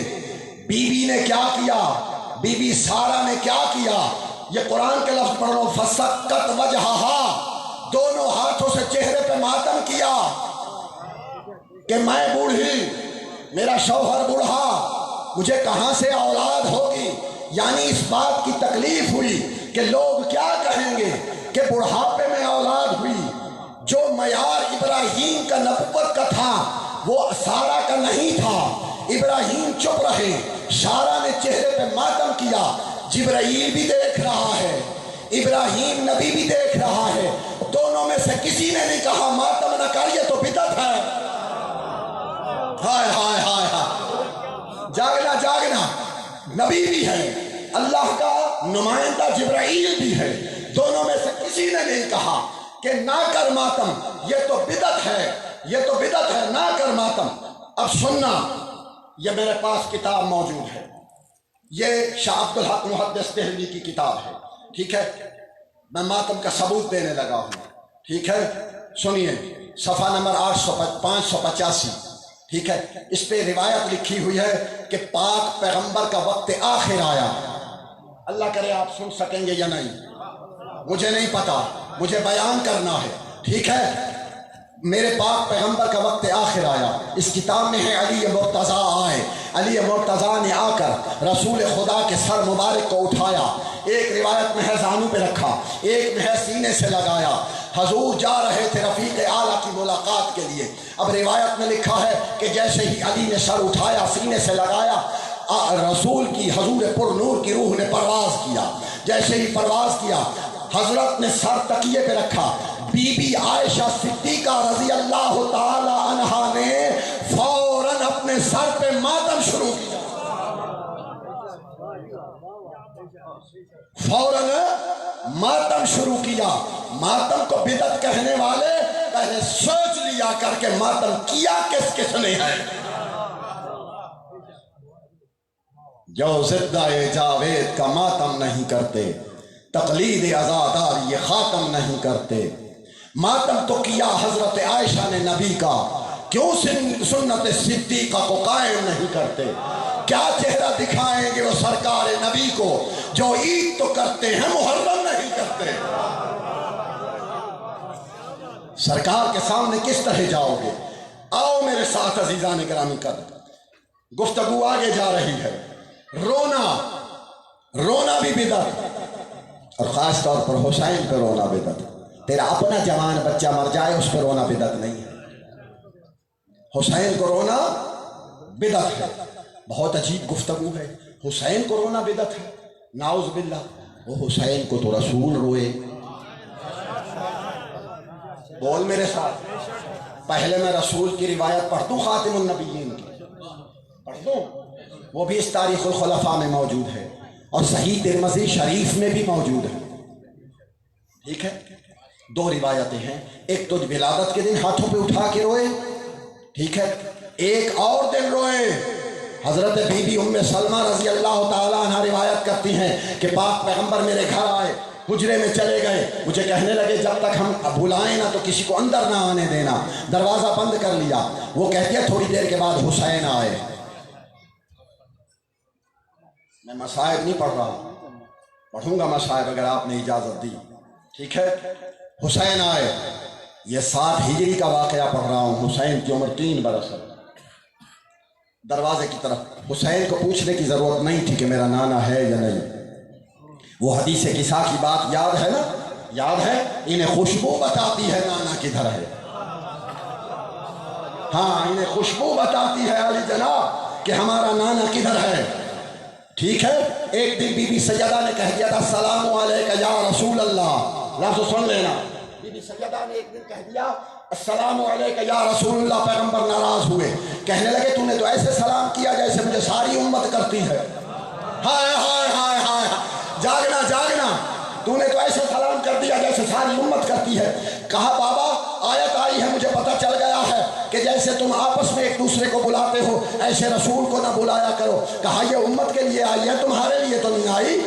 بی بی نے کیا کیا، بی بی سارہ نے کیا کیا، یہ قرآن کے لفظ پڑھ لو، فسکت وجہہا، دونوں ہاتھوں سے چہرے پہ ماتم کیا کہ میں بوڑھی، میرا شوہر بوڑھا، مجھے کہاں سے اولاد ہوگی۔ یعنی اس بات کی تکلیف ہوئی کہ لوگ کیا کہیں گے کہ بڑھاپے میں اولاد ہوئی۔ جو معیار ابراہیم کا نبوت کا تھا وہ سارہ کا نہیں تھا، ابراہیم چپ رہے، سارا نے چہرے پہ ماتم کیا، جبرائیل بھی دیکھ رہا ہے، ابراہیم نبی بھی دیکھ رہا ہے، دونوں میں سے کسی نے نہیں کہا ماتم نہ کر، یہ تو بدعت ہے۔ ہائے ہائے ہائے ہائے، جاگنا جاگنا، نبی بھی ہے، اللہ کا نمائندہ جبرائیل بھی ہے، دونوں میں سے کسی نے نہیں کہا کہ نہ کر ماتم، یہ تو بدعت ہے، یہ تو بدعت ہے، نہ کر ماتم۔ اب سننا، یہ میرے پاس کتاب موجود ہے، یہ شاہ عبد الحق محدث دہلوی کی کتاب ہے، ٹھیک ہے، میں ماتم کا ثبوت دینے لگا ہوں، ٹھیک ہے، سنیے، صفحہ نمبر 585، ٹھیک ہے، اس پہ روایت لکھی ہوئی ہے کہ پاک پیغمبر کا وقت آخر آیا۔ اللہ کرے آپ سن سکیں گے یا نہیں، مجھے نہیں پتا، مجھے بیان کرنا ہے، ٹھیک ہے، میرے پاک پیغمبر کا وقت آخر آیا۔ اس کتاب میں ہے علی مرتضیٰ آئے، علی مرتضیٰ نے آ کر رسول خدا کے سر مبارک کو اٹھایا، ایک روایت میں ہے زانوں پہ رکھا، ایک میں ہے سینے سے لگایا، حضور جا رہے تھے رفیق اعلیٰ کی ملاقات کے لیے۔ اب روایت میں لکھا ہے کہ جیسے ہی علی نے سر اٹھایا، سینے سے لگایا، رسول کی حضور پر نور کی روح نے پرواز کیا، جیسے ہی پرواز کیا حضرت نے سر تکیے پہ رکھا، بی بی عائشہ صدیقہ رضی اللہ تعالی عنہا نے فوراً اپنے سر پہ ماتم شروع کیا، فوراً ماتم شروع کیا۔ ماتم کو بدعت کہنے والے پہلے سوچ لیا کر کے ماتم کیا کس نے ہے۔ جو زدہ جاوید کا ماتم نہیں کرتے، تقلید عزاداری یہ خاتم نہیں کرتے۔ ماتم تو کیا حضرت عائشہ نے نبی کا، کیوں سنت صدیقہ کو قائم نہیں کرتے؟ کیا چہرہ دکھائیں گے وہ سرکار نبی کو جو عید تو کرتے ہیں محرم نہیں کرتے؟ سرکار کے سامنے کس طرح جاؤ گے؟ آؤ میرے ساتھ عزیزان گرامی قدر، گفتگو آگے جا رہی ہے۔ رونا بھی بدعت، اور خاص طور پر حسین پہ رونا بدعت۔ تیرا اپنا جوان بچہ مر جائے اس پہ رونا بدعت نہیں ہے، حسین کو رونا بدعت ہے۔ بہت عجیب گفتگو ہے، حسین کو رونا بدعت ہے، نعوذ باللہ۔ وہ حسین کو تو رسول روئے، بول میرے ساتھ، پہلے میں رسول کی روایت پڑھ دوں، خاتم النبیین کی پڑھ دوں، وہ بھی اس تاریخ الخلفاء میں موجود ہے اور صحیح ترمذی شریف میں بھی موجود ہے، ٹھیک ہے۔ دو روایتیں ہیں، ایک تو ولادت کے دن ہاتھوں پہ اٹھا کے روئے، ٹھیک ہے، ایک اور دن روئے۔ حضرت بی بی ام سلمہ رضی اللہ تعالیٰ عنہ روایت کرتی ہیں کہ پاک پیغمبر میرے گھر آئے، حجرے میں چلے گئے، مجھے کہنے لگے جب تک ہم بلائیں نہ تو کسی کو اندر نہ آنے دینا، دروازہ بند کر لیا۔ وہ کہتی ہے تھوڑی دیر کے بعد حسین آئے۔ میں مصائب نہیں پڑھ رہا، پڑھوں گا مصائب اگر آپ نے اجازت دی، ٹھیک ہے۔ حسین آئے، یہ 7 ہجری کا واقعہ پڑھ رہا ہوں، حسین کی عمر 3 برس ہے۔ دروازے کی طرف حسین کو پوچھنے کی ضرورت نہیں تھی کہ میرا نانا ہے یا نہیں، وہ حدیث قصہ کی بات یاد ہے نا، یاد ہے، انہیں خوشبو بتاتی ہے نانا کدھر ہے، ہاں انہیں خوشبو بتاتی ہے علی جناب کہ ہمارا نانا کدھر ہے، ٹھیک ہے۔ ایک دن بی بی سیدہ نے کہہ دیا تھا السلام علیکہ یا رسول اللہ، لفظ سن لینا، بی بی سیدہ نے ایک دن کہہ دیا السلام علیکہ یا رسول اللہ، پیغمبر ناراض ہوئے، کہنے لگے تو نے تو ایسے سلام کیا جیسے مجھے ساری امت کرتی ہے۔ ہائے ہائے ہائے ہائے، جاگنا جاگنا، تو نے تو ایسے سلام کر دیا جیسے ساری امت کرتی ہے۔ کہا بابا آیت آئی ہے مجھے پتہ چل گیا ہے کہ جیسے تم آپس میں ایک دوسرے کو بلاتے ہو ایسے رسول کو نہ بلایا کرو۔ کہا یہ امت کے لیے آئی ہے، تمہارے لیے تو نہیں آئی۔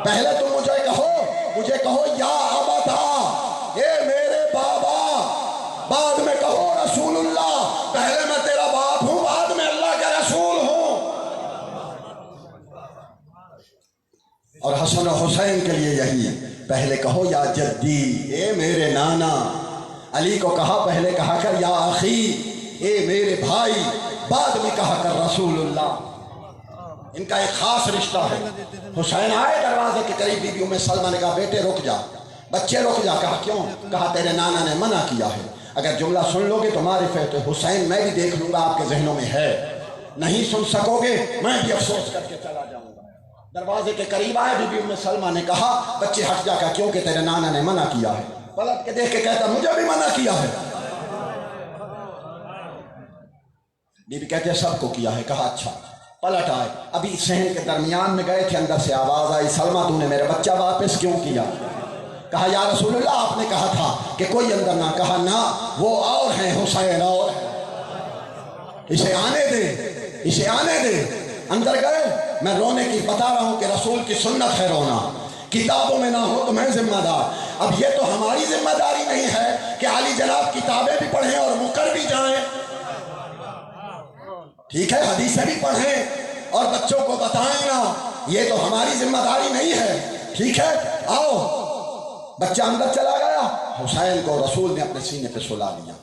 پہلے تم مجھے کہو یا ابتا، اے میرے بابا، بعد میں کہو رسول اللہ۔ پہلے میں تیرا باپ ہوں، بعد میں اللہ کا رسول ہوں۔ اور حسن و حسین کے لیے یہی ہے، پہلے کہو یا جدی، اے میرے نانا۔ علی کو کہا پہلے کہا کر یا اخی، اے میرے بھائی، بعد میں کہا کر رسول اللہ۔ ان کا ایک خاص رشتہ ہے۔ حسین آئے دروازے کے قریب، بی بی ام سلمہ نے کہا بیٹے رک جا، بچے رک جا، کہا کیوں؟ کہا تیرے نانا نے منع کیا ہے۔ اگر جملہ سن لو گے تو معرفت حسین میں بھی دیکھ لوں گا آپ کے ذہنوں میں ہے، نہیں سن سکو گے میں بھی افسوس کر کے چلا جاؤں گا۔ دروازے کے قریب آئے، بی بی ام سلمہ نے کہا بچے ہٹ جا، کہا کیوں؟ کہ تیرے نانا نے منع کیا ہے۔ پلٹ کے دیکھ کے کہتا مجھے بھی منع کیا ہے۔ بی بی کہتے سب کو کیا ہے۔ کہا اچھا۔ پلٹ آئے، ابھی صحن کے درمیان میں گئے تھے، اندر سے آواز آئی سلمہ تو نے میرے بچہ واپس کیوں کیا؟ کہا یا رسول اللہ آپ نے کہا تھا کہ کوئی اندر نہ۔ کہا نہ، وہ اور ہیں، حسین اور ہے، اسے آنے دے، اسے آنے دے۔ اندر گئے، میں رونے کی بتا رہا ہوں کہ رسول کی سنت ہے رونا، کتابوں میں نہ ہو تو میں ذمہ دار۔ اب یہ تو ہماری ذمہ داری نہیں ہے کہ علی جناب کتابیں بھی پڑھیں اور مکر بھی جائیں، ٹھیک ہے، حدیثیں بھی پڑھیں اور بچوں کو بتائیں نا، یہ تو ہماری ذمہ داری نہیں ہے، ٹھیک ہے۔ آؤ، بچہ اندر چلا گیا، حسین کو رسول نے اپنے سینے پہ سلا لیا۔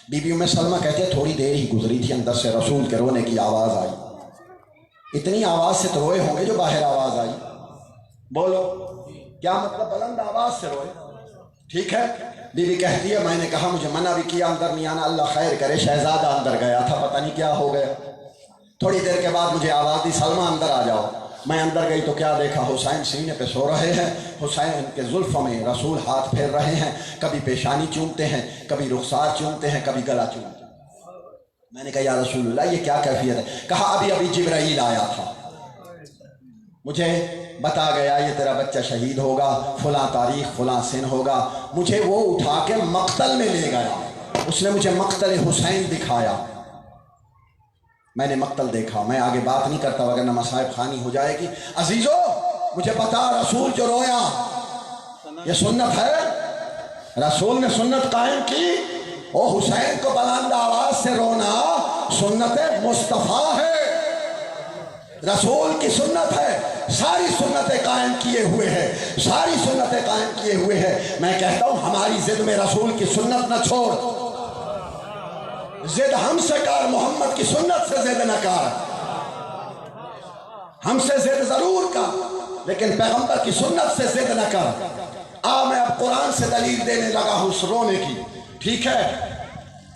بی بی ام سلمہ کہتے تھوڑی دیر ہی گزری تھی، اندر سے رسول کے رونے کی آواز آئی۔ اتنی آواز سے تو روئے ہوں گے جو باہر آواز آئی، بولو کیا مطلب بلند آواز سے روئے، ٹھیک ہے۔ بی بی کہتی ہے میں نے کہا مجھے منع بھی کیا اندر نہیں آنا، اللہ خیر کرے، شہزادہ اندر گیا تھا، پتہ نہیں کیا ہو گیا۔ تھوڑی دیر کے بعد مجھے آواز دی سلمہ اندر آ جاؤ۔ میں اندر گئی تو کیا دیکھا، حسین سینے پہ سو رہے ہیں، حسین کے زلفوں میں رسول ہاتھ پھیر رہے ہیں، کبھی پیشانی چومتے ہیں، کبھی رخسار چومتے ہیں، کبھی گلا چومتے ہیں۔ میں نے کہا یا رسول اللہ یہ کیا کیفیت ہے؟ کہا ابھی جبرائیل آیا تھا، مجھے بتا گیا یہ تیرا بچہ شہید ہوگا، فلاں تاریخ فلاں سن ہوگا، مجھے وہ اٹھا کے مقتل میں لے گیا، اس نے مجھے مقتل حسین دکھایا، میں نے مقتل دیکھا۔ میں آگے بات نہیں کرتا وگرنہ مصائب خانی ہو جائے گی۔ عزیزو مجھے بتا، رسول جو رویا یہ سنت ہے؟ رسول نے سنت قائم کی، او حسین کو بلند آواز سے رونا سنت مصطفیٰ ہے، رسول کی سنت ہے، ساری سنتیں قائم کیے ہوئے ہیں، ساری سنتیں قائم کیے ہوئے ہیں۔ میں کہتا ہوں ہماری ضد میں رسول کی سنت نہ چھوڑ، ضد ہم سے کر، محمد کی سنت سے ضد نہ کر، ہم سے ضد ضرور کر لیکن پیغمبر کی سنت سے ضد نہ کر۔ میں اب قرآن سے دلیل دینے لگا ہوں اس رونے کی، ٹھیک ہے،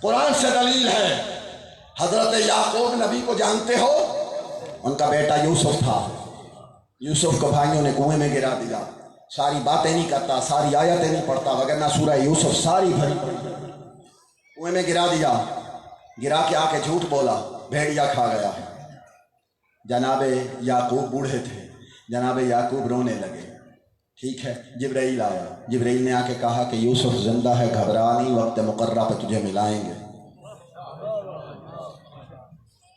قرآن سے دلیل ہے۔ حضرت یعقوب نبی کو جانتے ہو، ان کا بیٹا یوسف تھا، یوسف کو بھائیوں نے کنویں میں گرا دیا۔ ساری باتیں نہیں کرتا، ساری آیتیں نہیں پڑھتا وگرنہ سورہ یوسف ساری بھری پڑی، کنویں میں گرا دیا، گرا کے آ کے جھوٹ بولا، بھیڑیا کھا گیا۔ جناب یعقوب بوڑھے تھے، جناب یعقوب رونے لگے، ٹھیک ہے۔ جبرائیل آیا، جبرائیل نے آ کے کہا کہ یوسف زندہ ہے، گھبرا نہیں، وقت مقررہ پہ تجھے ملائیں گے،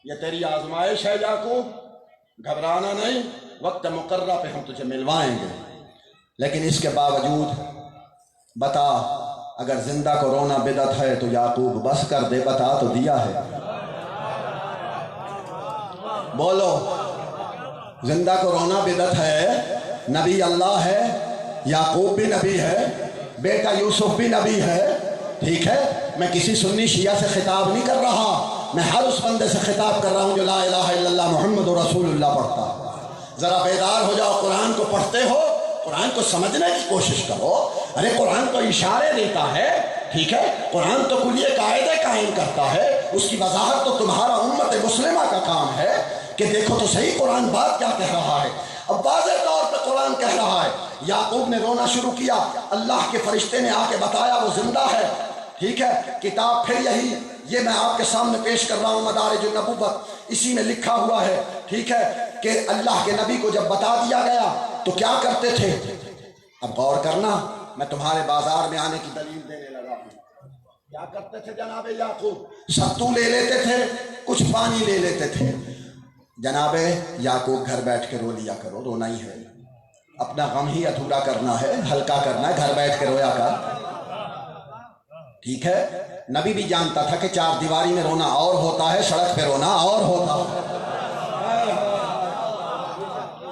یہ تیری آزمائش ہے یعقوب، گھبرانا نہیں، وقت مقررہ پہ ہم تجھے ملوائیں گے۔ لیکن اس کے باوجود بتا، اگر زندہ کو رونا بدعت ہے تو یعقوب بس کر دے، بتا تو دیا ہے، بولو زندہ کو رونا بدعت ہے، نبی اللہ ہے، یعقوب بھی نبی ہے، بیٹا یوسف بھی نبی ہے، ٹھیک ہے۔ میں کسی سنی شیعہ سے خطاب نہیں کر رہا، میں ہر اس بندے سے خطاب کر رہا ہوں جو لا الہ الا اللہ محمد رسول اللہ پڑھتا ہے۔ ذرا بیدار ہو جاؤ، قرآن کو پڑھتے ہو، قرآن کو سمجھنے کی کوشش کرو۔ ارے قرآن تو اشارے دیتا ہے، ٹھیک ہے، قرآن تو کلیے قاعدے قائم کرتا ہے، اس کی وضاحت تو تمہارا امت مسلمہ کا کام ہے کہ دیکھو تو صحیح قرآن بات کیا کہہ رہا ہے۔ اب واضح طور پہ قرآن کہہ رہا ہے، یعقوب نے رونا شروع کیا، اللہ کے فرشتے نے آ کے بتایا وہ زندہ ہے، ٹھیک ہے۔ کتاب پھر یہی، یہ میں آپ کے سامنے پیش کر رہا ہوں، مدارج النبوت، اسی میں لکھا ہوا ہے، ٹھیک ہے، کہ اللہ کے نبی کو جب بتا دیا گیا تو کیا کرتے تھے۔ اب غور کرنا، میں تمہارے بازار میں آنے کی دلیل دینے لگا ہوں۔ کیا کرتے تھے جناب یعقوب؟ ستو لے لیتے تھے، کچھ پانی لے لیتے تھے۔ جناب یعقوب گھر بیٹھ کے رو لیا کرو، رونا ہی ہے، اپنا غم ہی ادھورا کرنا ہے، ہلکا کرنا ہے، گھر بیٹھ کے رویا کر، ٹھیک ہے۔ نبی بھی جانتا تھا کہ چار دیواری میں رونا اور ہوتا ہے، سڑک پہ رونا اور ہوتا ہے۔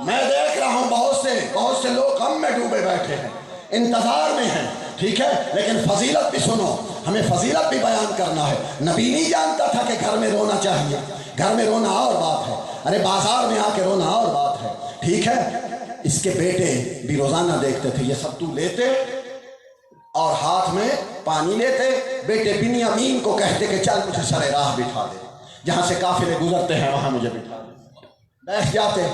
میں دیکھ رہا ہوں بہت سے لوگ غم میں ڈوبے بیٹھے ہیں، انتظار میں ہیں، ٹھیک ہے، لیکن فضیلت بھی سنو، ہمیں فضیلت بھی بیان کرنا ہے۔ نبی نہیں جانتا تھا کہ گھر میں رونا چاہیے، گھر میں رونا اور بات ہے، ارے بازار میں آ کے رونا اور بات ہے، ٹھیک ہے۔ اس کے بیٹے بھی روزانہ دیکھتے تھے، یہ ستو لیتے اور ہاتھ میں پانی لیتے، بیٹے بنیامین کو کہتے کہ چل مجھے سر راہ بٹھا دے، جہاں سے قافلے گزرتے ہیں وہاں مجھے بٹھا دے۔ بیٹھ جاتے،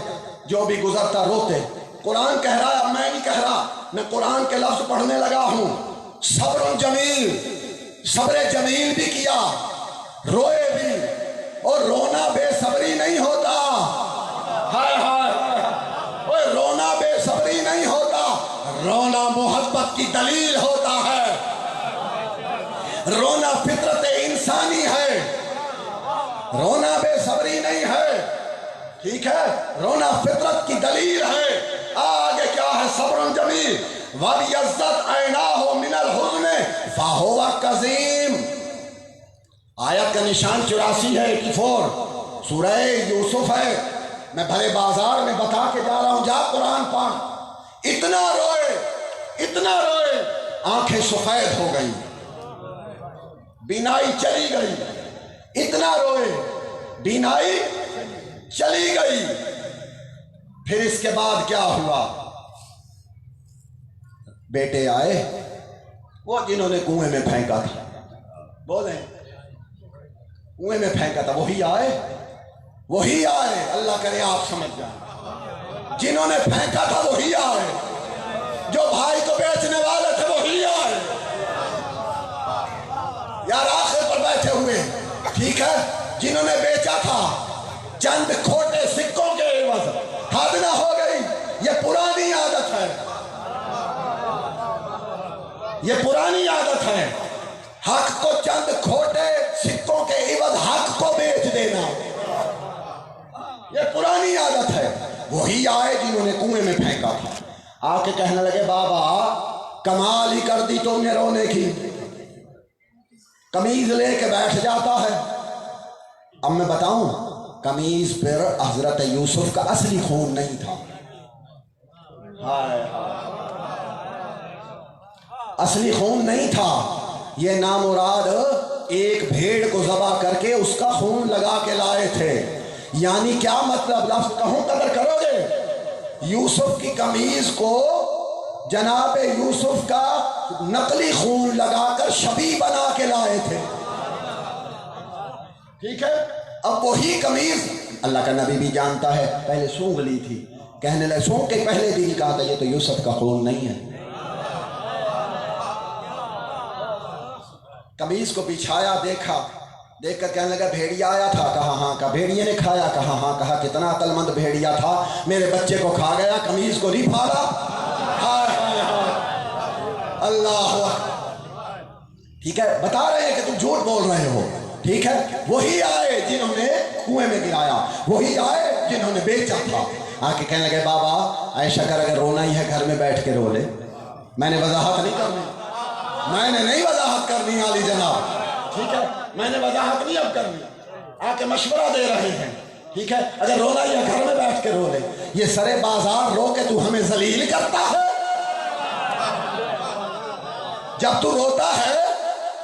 جو بھی گزرتا روتے۔ قرآن کہہ رہا ہے، میں نہیں کہہ رہا، میں قرآن کے لفظ پڑھنے لگا ہوں۔ صبر جمیل، صبر جمیل بھی کیا، روئے بھی، اور رونا بے صبری نہیں ہوتا۔ ہائے ہائے، اوے رونا بے صبری نہیں ہوتا، رونا محبت کی دلیل ہوتا ہے، رونا فطرت انسانی ہے، رونا بے صبری نہیں ہے، ٹھیک ہے، رونا فطرت کی دلیل ہے۔ آگے کیا ہے؟ صبر جمیل وَبِيَضَّتْ عَيْنَاهُ مِنَ الْحُزْنِ فَهُوَ كَظِيمٌ۔ آیت کا نشان 84 ہے، 84 سورہ یوسف ہے۔ میں بھلے بازار میں بتا کے جا رہا ہوں، جا قرآن پڑھ۔ اتنا روئے، اتنا روئے، آنکھیں سفید ہو گئی، بینائی چلی گئی، اتنا روئے، بینائی چلی گئی۔ پھر اس کے بعد کیا ہوا؟ بیٹے آئے، وہ جنہوں نے کنویں میں پھینکا تھا، بولیں کنویں میں پھینکا تھا، وہی آئے، وہی آئے، اللہ کرے آپ سمجھ جائیں، جنہوں نے پھینکا تھا وہی آئے، جو بھائی کو بیچنے والے تھے وہی آئے، یار آخر پر بیٹھے ہوئے، ٹھیک ہے، جنہوں نے بیچا تھا چند کھوٹے سکوں کے عوض، حد نہ ہو گئی، یہ پرانی عادت ہے، یہ پرانی عادت ہے، حق کو چند کھوٹے سکوں کے عوض حق کو بیچ دینا، یہ پرانی عادت ہے۔ وہی آئے جنہوں نے کنویں میں پھینکا تھا، آ کے کہنے لگے بابا کمال ہی کر دی تم نے رونے کی، قمیض لے کے بیٹھ جاتا ہے۔ اب میں بتاؤں، قمیض پر حضرت یوسف کا اصلی خون نہیں تھا، اصلی خون نہیں تھا، یہ نامراد ایک بھیڑ کو ذبح کر کے اس کا خون لگا کے لائے تھے۔ یعنی کیا مطلب؟ لفظ کہوں قدر کرو گے؟ یوسف کی قمیض کو جناب یوسف کا نقلی خون لگا کر شبیہ بنا کے لائے تھے، ٹھیک ہے۔ اب وہی قمیض اللہ کا نبی بھی جانتا ہے، پہلے سونگ لی تھی، کہنے لگے سونگ کے پہلے دن ہی کہا تھا یہ تو یوسف کا خون نہیں ہے۔ قمیض کو بچھایا، دیکھا، دیکھ کر کہنے لگا بھیڑیا آیا تھا؟ کہا ہاں۔ کہا بھیڑیے نے کھایا؟ کہا ہاں۔ کہا کتنا عقل مند بھیڑیا تھا، میرے بچے کو کھا گیا، قمیض کو نہیں پھاڑا۔ ہائے ہائے ہائے، اللہ اکبر، ٹھیک ہے، بتا رہے ہیں کہ تم جھوٹ بول رہے ہو، ٹھیک ہے۔ وہی آئے جنہوں نے کنویں میں گرایا، وہی آئے جنہوں نے بیچا تھا، آ کے کہنے لگے بابا ایسا کر، اگر رونا ہی ہے گھر میں بیٹھ کے رو لے، میں نے وضاحت نہیں کرنی، میں نے نہیں وضاحت کرنی عالی جناب، ٹھیک ہے، میں نے وضاحت نہیں اب کرنی، آ کے مشورہ دے رہے ہیں، ٹھیک ہے۔ اگر رونا ہی ہے گھر میں بیٹھ کے رو لے، یہ سرے بازار رو کے تو ہمیں ذلیل کرتا ہے۔ جب تو روتا ہے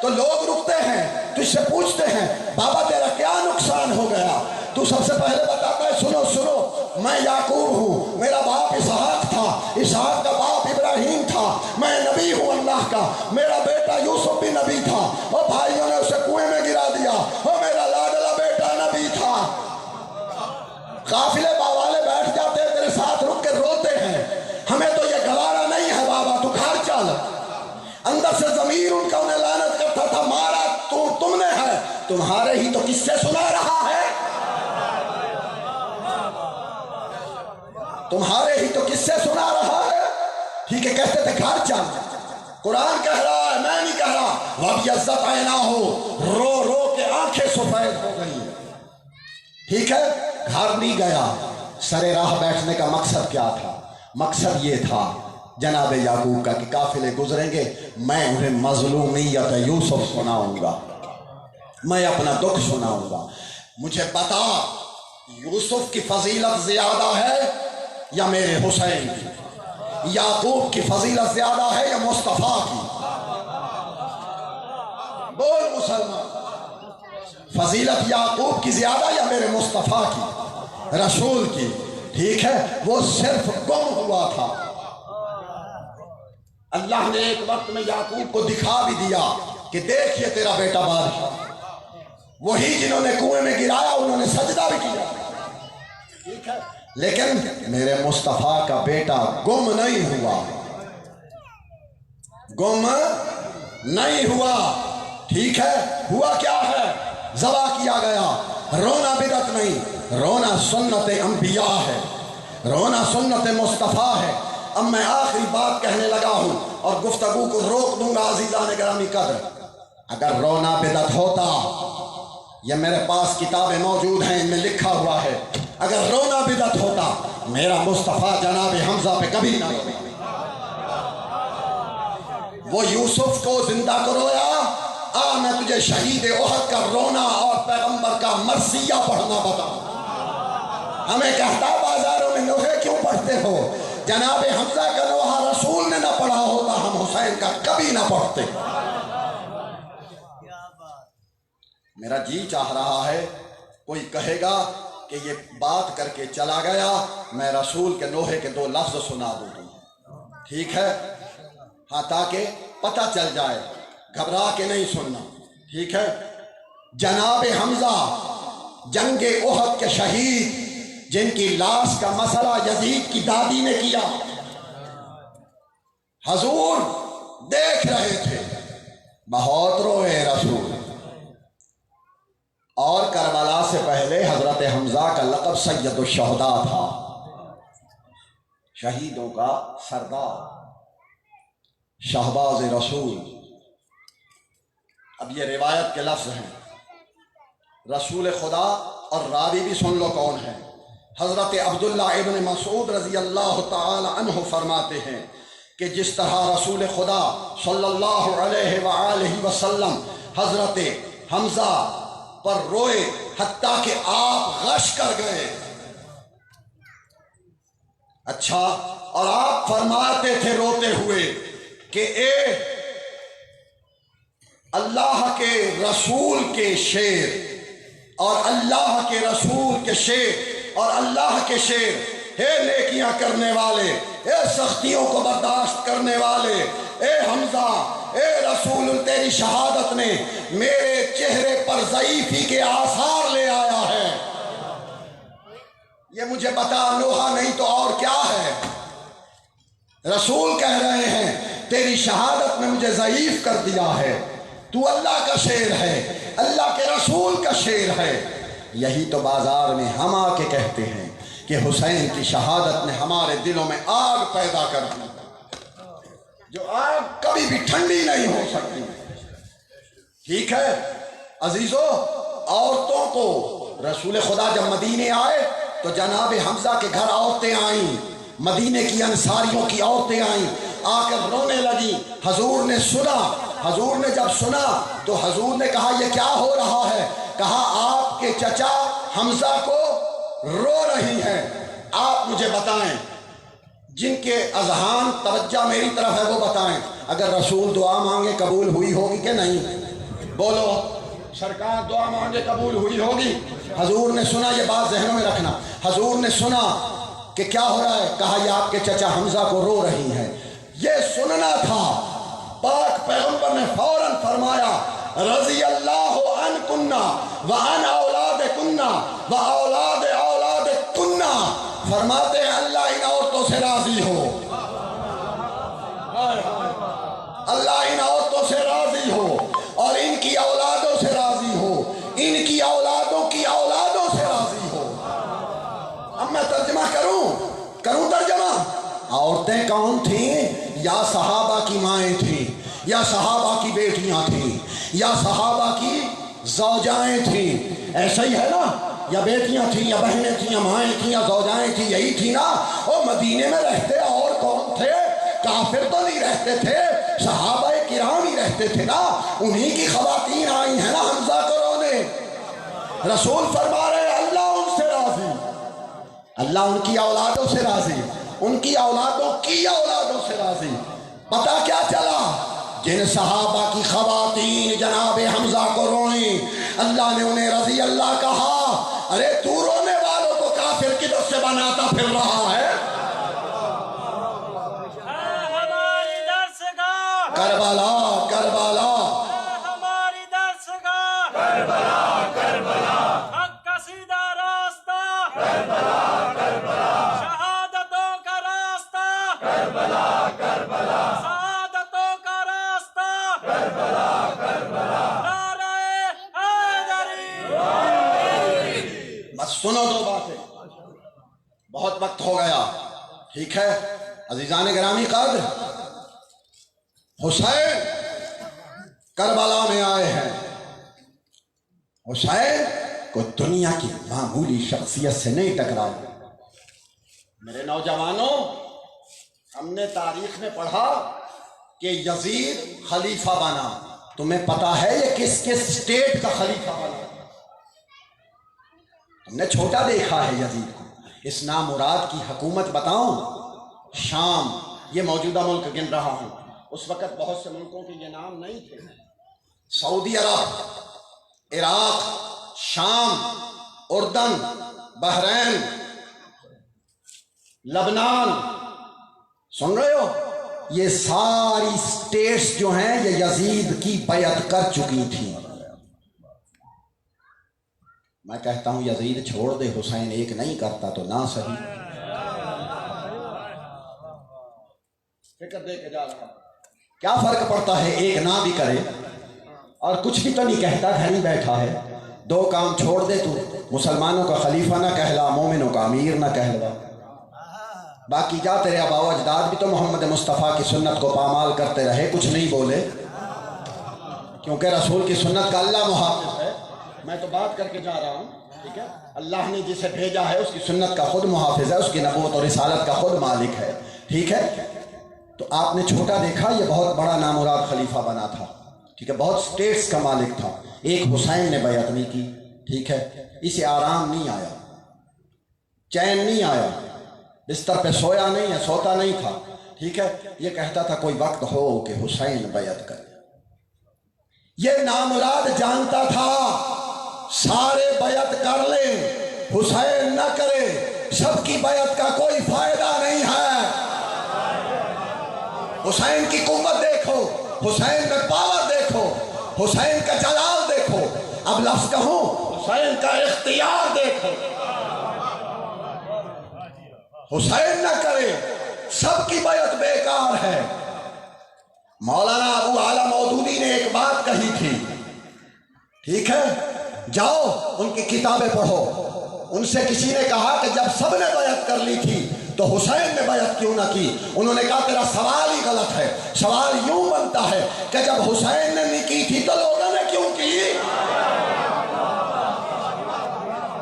تو لوگ رکتے ہیں، تجھ سے پوچھتے ہیں بابا تیرا کیا نقصان ہو گیا؟ تو سب سے پہلے بتاتا ہے سنو سنو، میں یعقوب ہوں، میرا باپ اسحاق تھا، اسحاق کا باپ ابراہیم تھا، میں نبی ہوں اللہ کا، میرا بیٹا یوسف بھی نبی تھا، اور بھائیوں نے اسے کنویں میں گرا دیا، اور میرا لاڈلا بیٹا نبی تھا۔ قافلے باوالے بیٹھ جاتے ہیں تیرے ساتھ رک کے روتے ہیں، ہمیں تو یہ گوارا نہیں ہے بابا، تو گھر چل۔ اندر سے ضمیر ان کا انہیں لعنت کرتا تھا، مارا تم نے ہے، تمہارے ہی تو قصے سنا رہا ہے، تمہارے ہی تو قصے سنا رہا ہے، ٹھیک ہے۔ کہتے تھے گھر چل، قرآن کہہ رہا ہے، میں نہیں کہہ رہا، وَبْيَضَّتْ عَيْنَاهُ، رو رو کے آنکھیں سفید ہو گئی، ٹھیک ہے۔ گھر نہیں گیا، سرے راہ بیٹھنے کا مقصد کیا تھا؟ مقصد یہ تھا جناب یعقوب کا کہ قافلے گزریں گے، میں انہیں مظلومیت یوسف سناؤں گا، میں اپنا دکھ سناؤں گا، مجھے بتا یوسف کی فضیلت زیادہ ہے یا میرے حسین کی؟ یعقوب کی فضیلت زیادہ ہے یا مصطفیٰ کی؟ بول مسلمان، فضیلت یعقوب کی زیادہ یا میرے مصطفیٰ کی، رسول کی، ٹھیک ہے۔ وہ صرف گم ہوا تھا، اللہ اللہ نے ایک وقت میں یعقوب کو دکھا بھی دیا کہ دیکھ یہ تیرا بیٹا بادشاہ، وہی جنہوں نے کنویں میں گرایا انہوں نے سجدہ بھی کیا، ٹھیک ہے، لیکن میرے مصطفیٰ کا بیٹا گم نہیں ہوا، گم نہیں ہوا، ٹھیک ہے، ہوا کیا ہے؟ ذبح کیا گیا۔ رونا بدعت نہیں، رونا سنت انبیاء ہے، رونا سنت مصطفیٰ ہے۔ اب میں آخری بات کہنے لگا ہوں اور گفتگو کو روک دوں گا عزیزان گرامی قدر۔ اگر رونا بدعت ہوتا، یہ میرے پاس کتابیں موجود ہیں، ان میں لکھا ہوا ہے، اگر رونا بدعت ہوتا میرا مصطفیٰ جناب حمزہ پہ کبھی نہ روتا۔ وہ یوسف کو زندہ کرویا، میں تجھے شہید احد کا رونا اور پیغمبر کا مرثیہ پڑھنا بتاؤں۔ ہمیں کہتا بازاروں میں لوہے کیوں پڑھتے ہو؟ جناب حمزہ کا لوہا رسول نے نہ پڑھا ہوتا، ہم حسین کا کبھی نہ پڑھتے۔ میرا جی چاہ رہا ہے کوئی کہے گا کہ یہ بات کر کے چلا گیا، میں رسول کے لوہے کے 2 لفظ سنا دوں، ٹھیک ہے، ہاں، تاکہ پتہ چل جائے، گھبرا کے نہیں سننا، ٹھیک ہے۔ جناب حمزہ جنگ احد کے شہید، جن کی لاش کا مسئلہ یزید کی دادی نے کیا، حضور دیکھ رہے تھے، بہت روئے رسول، اور کربلا سے پہلے حضرت حمزہ کا لقب سید الشہداء تھا، شہیدوں کا سردار، شہباز رسول۔ اب یہ روایت کے لفظ ہیں، رسول خدا، اور راوی بھی سن لو کون ہے۔ حضرت عبداللہ ابن مسعود رضی اللہ تعالی عنہ فرماتے ہیں کہ جس طرح رسول خدا صلی اللہ علیہ وآلہ وسلم حضرت حمزہ پر روئے حتیٰ کہ آپ غش کر گئے، اچھا، اور آپ فرماتے تھے روتے ہوئے کہ اے اللہ کے رسول کے شیر، اور اللہ کے رسول کے شیر، اور اللہ کے شیر، اے نیکیاں کرنے والے، اے سختیوں کو برداشت کرنے والے، اے حمزہ، اے رسول، تیری شہادت نے میرے چہرے پر ضعیفی کے آثار لے آیا ہے، یہ مجھے بتا، لوہا نہیں تو اور کیا ہے؟ رسول کہہ رہے ہیں تیری شہادت نے مجھے ضعیف کر دیا ہے، تو اللہ کا شیر ہے، اللہ کے رسول کا شیر ہے۔ یہی تو بازار میں ہم آ کے کہتے ہیں کہ حسین کی شہادت نے ہمارے دلوں میں آگ پیدا کر دی، جو آگ کبھی بھی ٹھنڈی نہیں ہو سکتی، ٹھیک ہے عزیزو۔ عورتوں کو رسول خدا جب مدینے آئے تو جناب حمزہ کے گھر عورتیں آئیں، مدینے کی انصاریوں کی عورتیں آئیں، آ کر رونے لگی، حضور نے سنا، حضور نے جب سنا تو حضور نے کہا یہ کیا ہو رہا ہے؟ کہا آپ کے چچا حمزہ کو رو رہی ہیں، آپ مجھے بتائیں، جن کے اذہان توجہ میری طرف ہے وہ بتائیں، اگر رسول دعا مانگے قبول ہوئی ہوگی کہ نہیں؟ بولو، سرکار دعا مانگے قبول ہوئی ہوگی؟ حضور نے سنا، یہ بات ذہنوں میں رکھنا، حضور نے سنا کہ کیا ہو رہا ہے، کہا یہ آپ کے چچا حمزہ کو رو رہی ہیں، یہ سننا تھا۔ پاک پیغمبر نے فوراً فرمایا رضی اللہ عنہ کنہ وعن اولاد کنہ واولاد اولاد کنہ، فرماتے ہیں اللہ ان عورتوں سے راضی ہو، اللہ ان عورتوں سے راضی ہو، اور ان کی اولادوں سے راضی ہو، ان کی اولادوں کی اولادوں سے راضی ہو۔ اب میں ترجمہ کروں ترجمہ۔ عورتیں کون تھیں؟ یا صحابہ کی مائیں تھیں، یا صحابہ کی بیٹیاں تھیں، یا صحابہ کی زوجائیں تھیں، ایسا ہی ہے نا، یا بیٹیاں تھیں، یا بہنیں تھیں، یا مائیں تھیں، یا زوجائیں تھیں، یہی تھی نا۔ اور مدینے میں رہتے اور کون تھے؟ کافر تو نہیں رہتے تھے، صحابہ کرام ہی رہتے تھے نا، انہی کی خواتین آئی ہیں نا حمزہ کو رونے۔ رسول فرما رہے اللہ ان سے راضی، اللہ ان کی اولادوں سے راضی، ان کی اولادوں کی اولادوں سے راضی۔ پتہ کیا چلا؟ جن صحابہ کی خواتین جناب حمزہ کو روئیں، اللہ نے انہیں رضی اللہ کہا۔ ارے تو رونے والوں کو کافر کی طرف سے بناتا پھر رہا ہے۔ ہماری درس کا سنو دو باتیں، بہت وقت ہو گیا، ٹھیک ہے عزیزان گرامی قدر، حسین کربلا میں آئے ہیں۔ حسین کو دنیا کی معمولی شخصیت سے نہیں ٹکرایا۔ میرے نوجوانوں، ہم نے تاریخ میں پڑھا کہ یزید خلیفہ بنا، تمہیں پتا ہے یہ کس کس اسٹیٹ کا خلیفہ بنا؟ تم نے چھوٹا دیکھا ہے یزید کو۔ اس نامراد کی حکومت بتاؤں؟ شام، یہ موجودہ ملک گن رہا ہوں، اس وقت بہت سے ملکوں کے یہ نام نہیں تھے۔ سعودی عرب، عراق، شام، اردن، بحرین، لبنان، سن رہے ہو؟ یہ ساری اسٹیٹس جو ہیں یہ یزید کی بیعت کر چکی تھی۔ میں کہتا ہوں یزید چھوڑ دے، حسین ایک نہیں کرتا تو نہ صحیح۔ فکر دے کے جا رہا، کیا فرق پڑتا ہے ایک نہ بھی کرے اور کچھ بھی تو نہیں کہتا، گھر ہی بیٹھا ہے۔ دو کام چھوڑ دے تو مسلمانوں کا خلیفہ نہ کہلا، مومنوں کا امیر نہ کہلوا، باقی جا تیرے آبا و اجداد بھی تو محمد مصطفیٰ کی سنت کو پامال کرتے رہے، کچھ نہیں بولے، کیونکہ رسول کی سنت کا اللہ محافظ ہے۔ میں تو بات کر کے جا رہا ہوں، ٹھیک ہے؟ اللہ نے جسے بھیجا ہے اس کی سنت کا خود محافظ ہے، اس کی نبوت اور رسالت کا خود مالک ہے، ٹھیک ہے؟ تو آپ نے چھوٹا دیکھا، یہ بہت بڑا نامراد خلیفہ بنا تھا، ٹھیک ہے؟ بہت سٹیٹس کا مالک تھا، ایک حسین نے بیعت نہیں کی، ٹھیک ہے؟ اسے آرام نہیں آیا، چین نہیں آیا، بستر پہ سویا نہیں ہے، سوتا نہیں تھا، ٹھیک ہے؟ یہ کہتا تھا کوئی وقت ہو کہ حسین بیعت کرے۔ یہ نامراد جانتا تھا سارے بیعت کر لیں، حسین نہ کرے، سب کی بیعت کا کوئی فائدہ نہیں ہے۔ حسین کی قوت دیکھو، حسین میں پاور دیکھو، حسین کا جلال دیکھو، اب لفظ کہوں حسین کا اختیار دیکھو۔ حسین نہ کرے، سب کی بیعت بیکار ہے۔ مولانا ابو اعلیٰ مودودی نے ایک بات کہی تھی، ٹھیک ہے؟ جاؤ ان کی کتابیں پڑھو، ان سے کسی نے کہا کہ جب سب نے بیعت کر لی تھی تو حسین نے بیعت کیوں نہ کی؟ انہوں نے کہا تیرا سوال ہی غلط ہے، سوال یوں بنتا ہے کہ جب حسین نے نہیں کی تھی تو لوگوں نے کیوں کی؟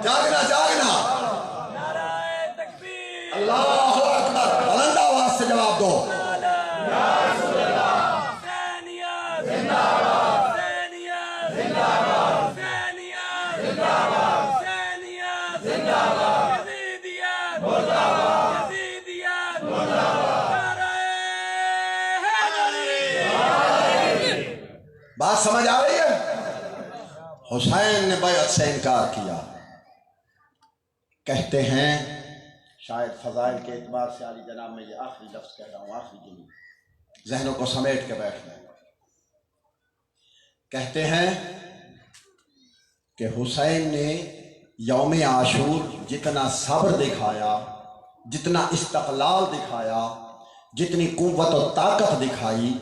جاگنا جاگنا، اللہ اکبر، بلند آواز سے جواب دو۔ بات سمجھ آ رہی ہے؟ حسین نے بیعت سے انکار کیا۔ کہتے ہیں شاید فضائل کے اعتبار سے عالی جناب میں یہ آخری لفظ کہہ رہا ہوں، آخری جملہ، ذہنوں کو سمیٹ کے بیٹھنا۔ کہتے ہیں کہ حسین نے یوم عاشور جتنا صبر دکھایا، جتنا استقلال دکھایا، جتنی قوت و طاقت دکھائی،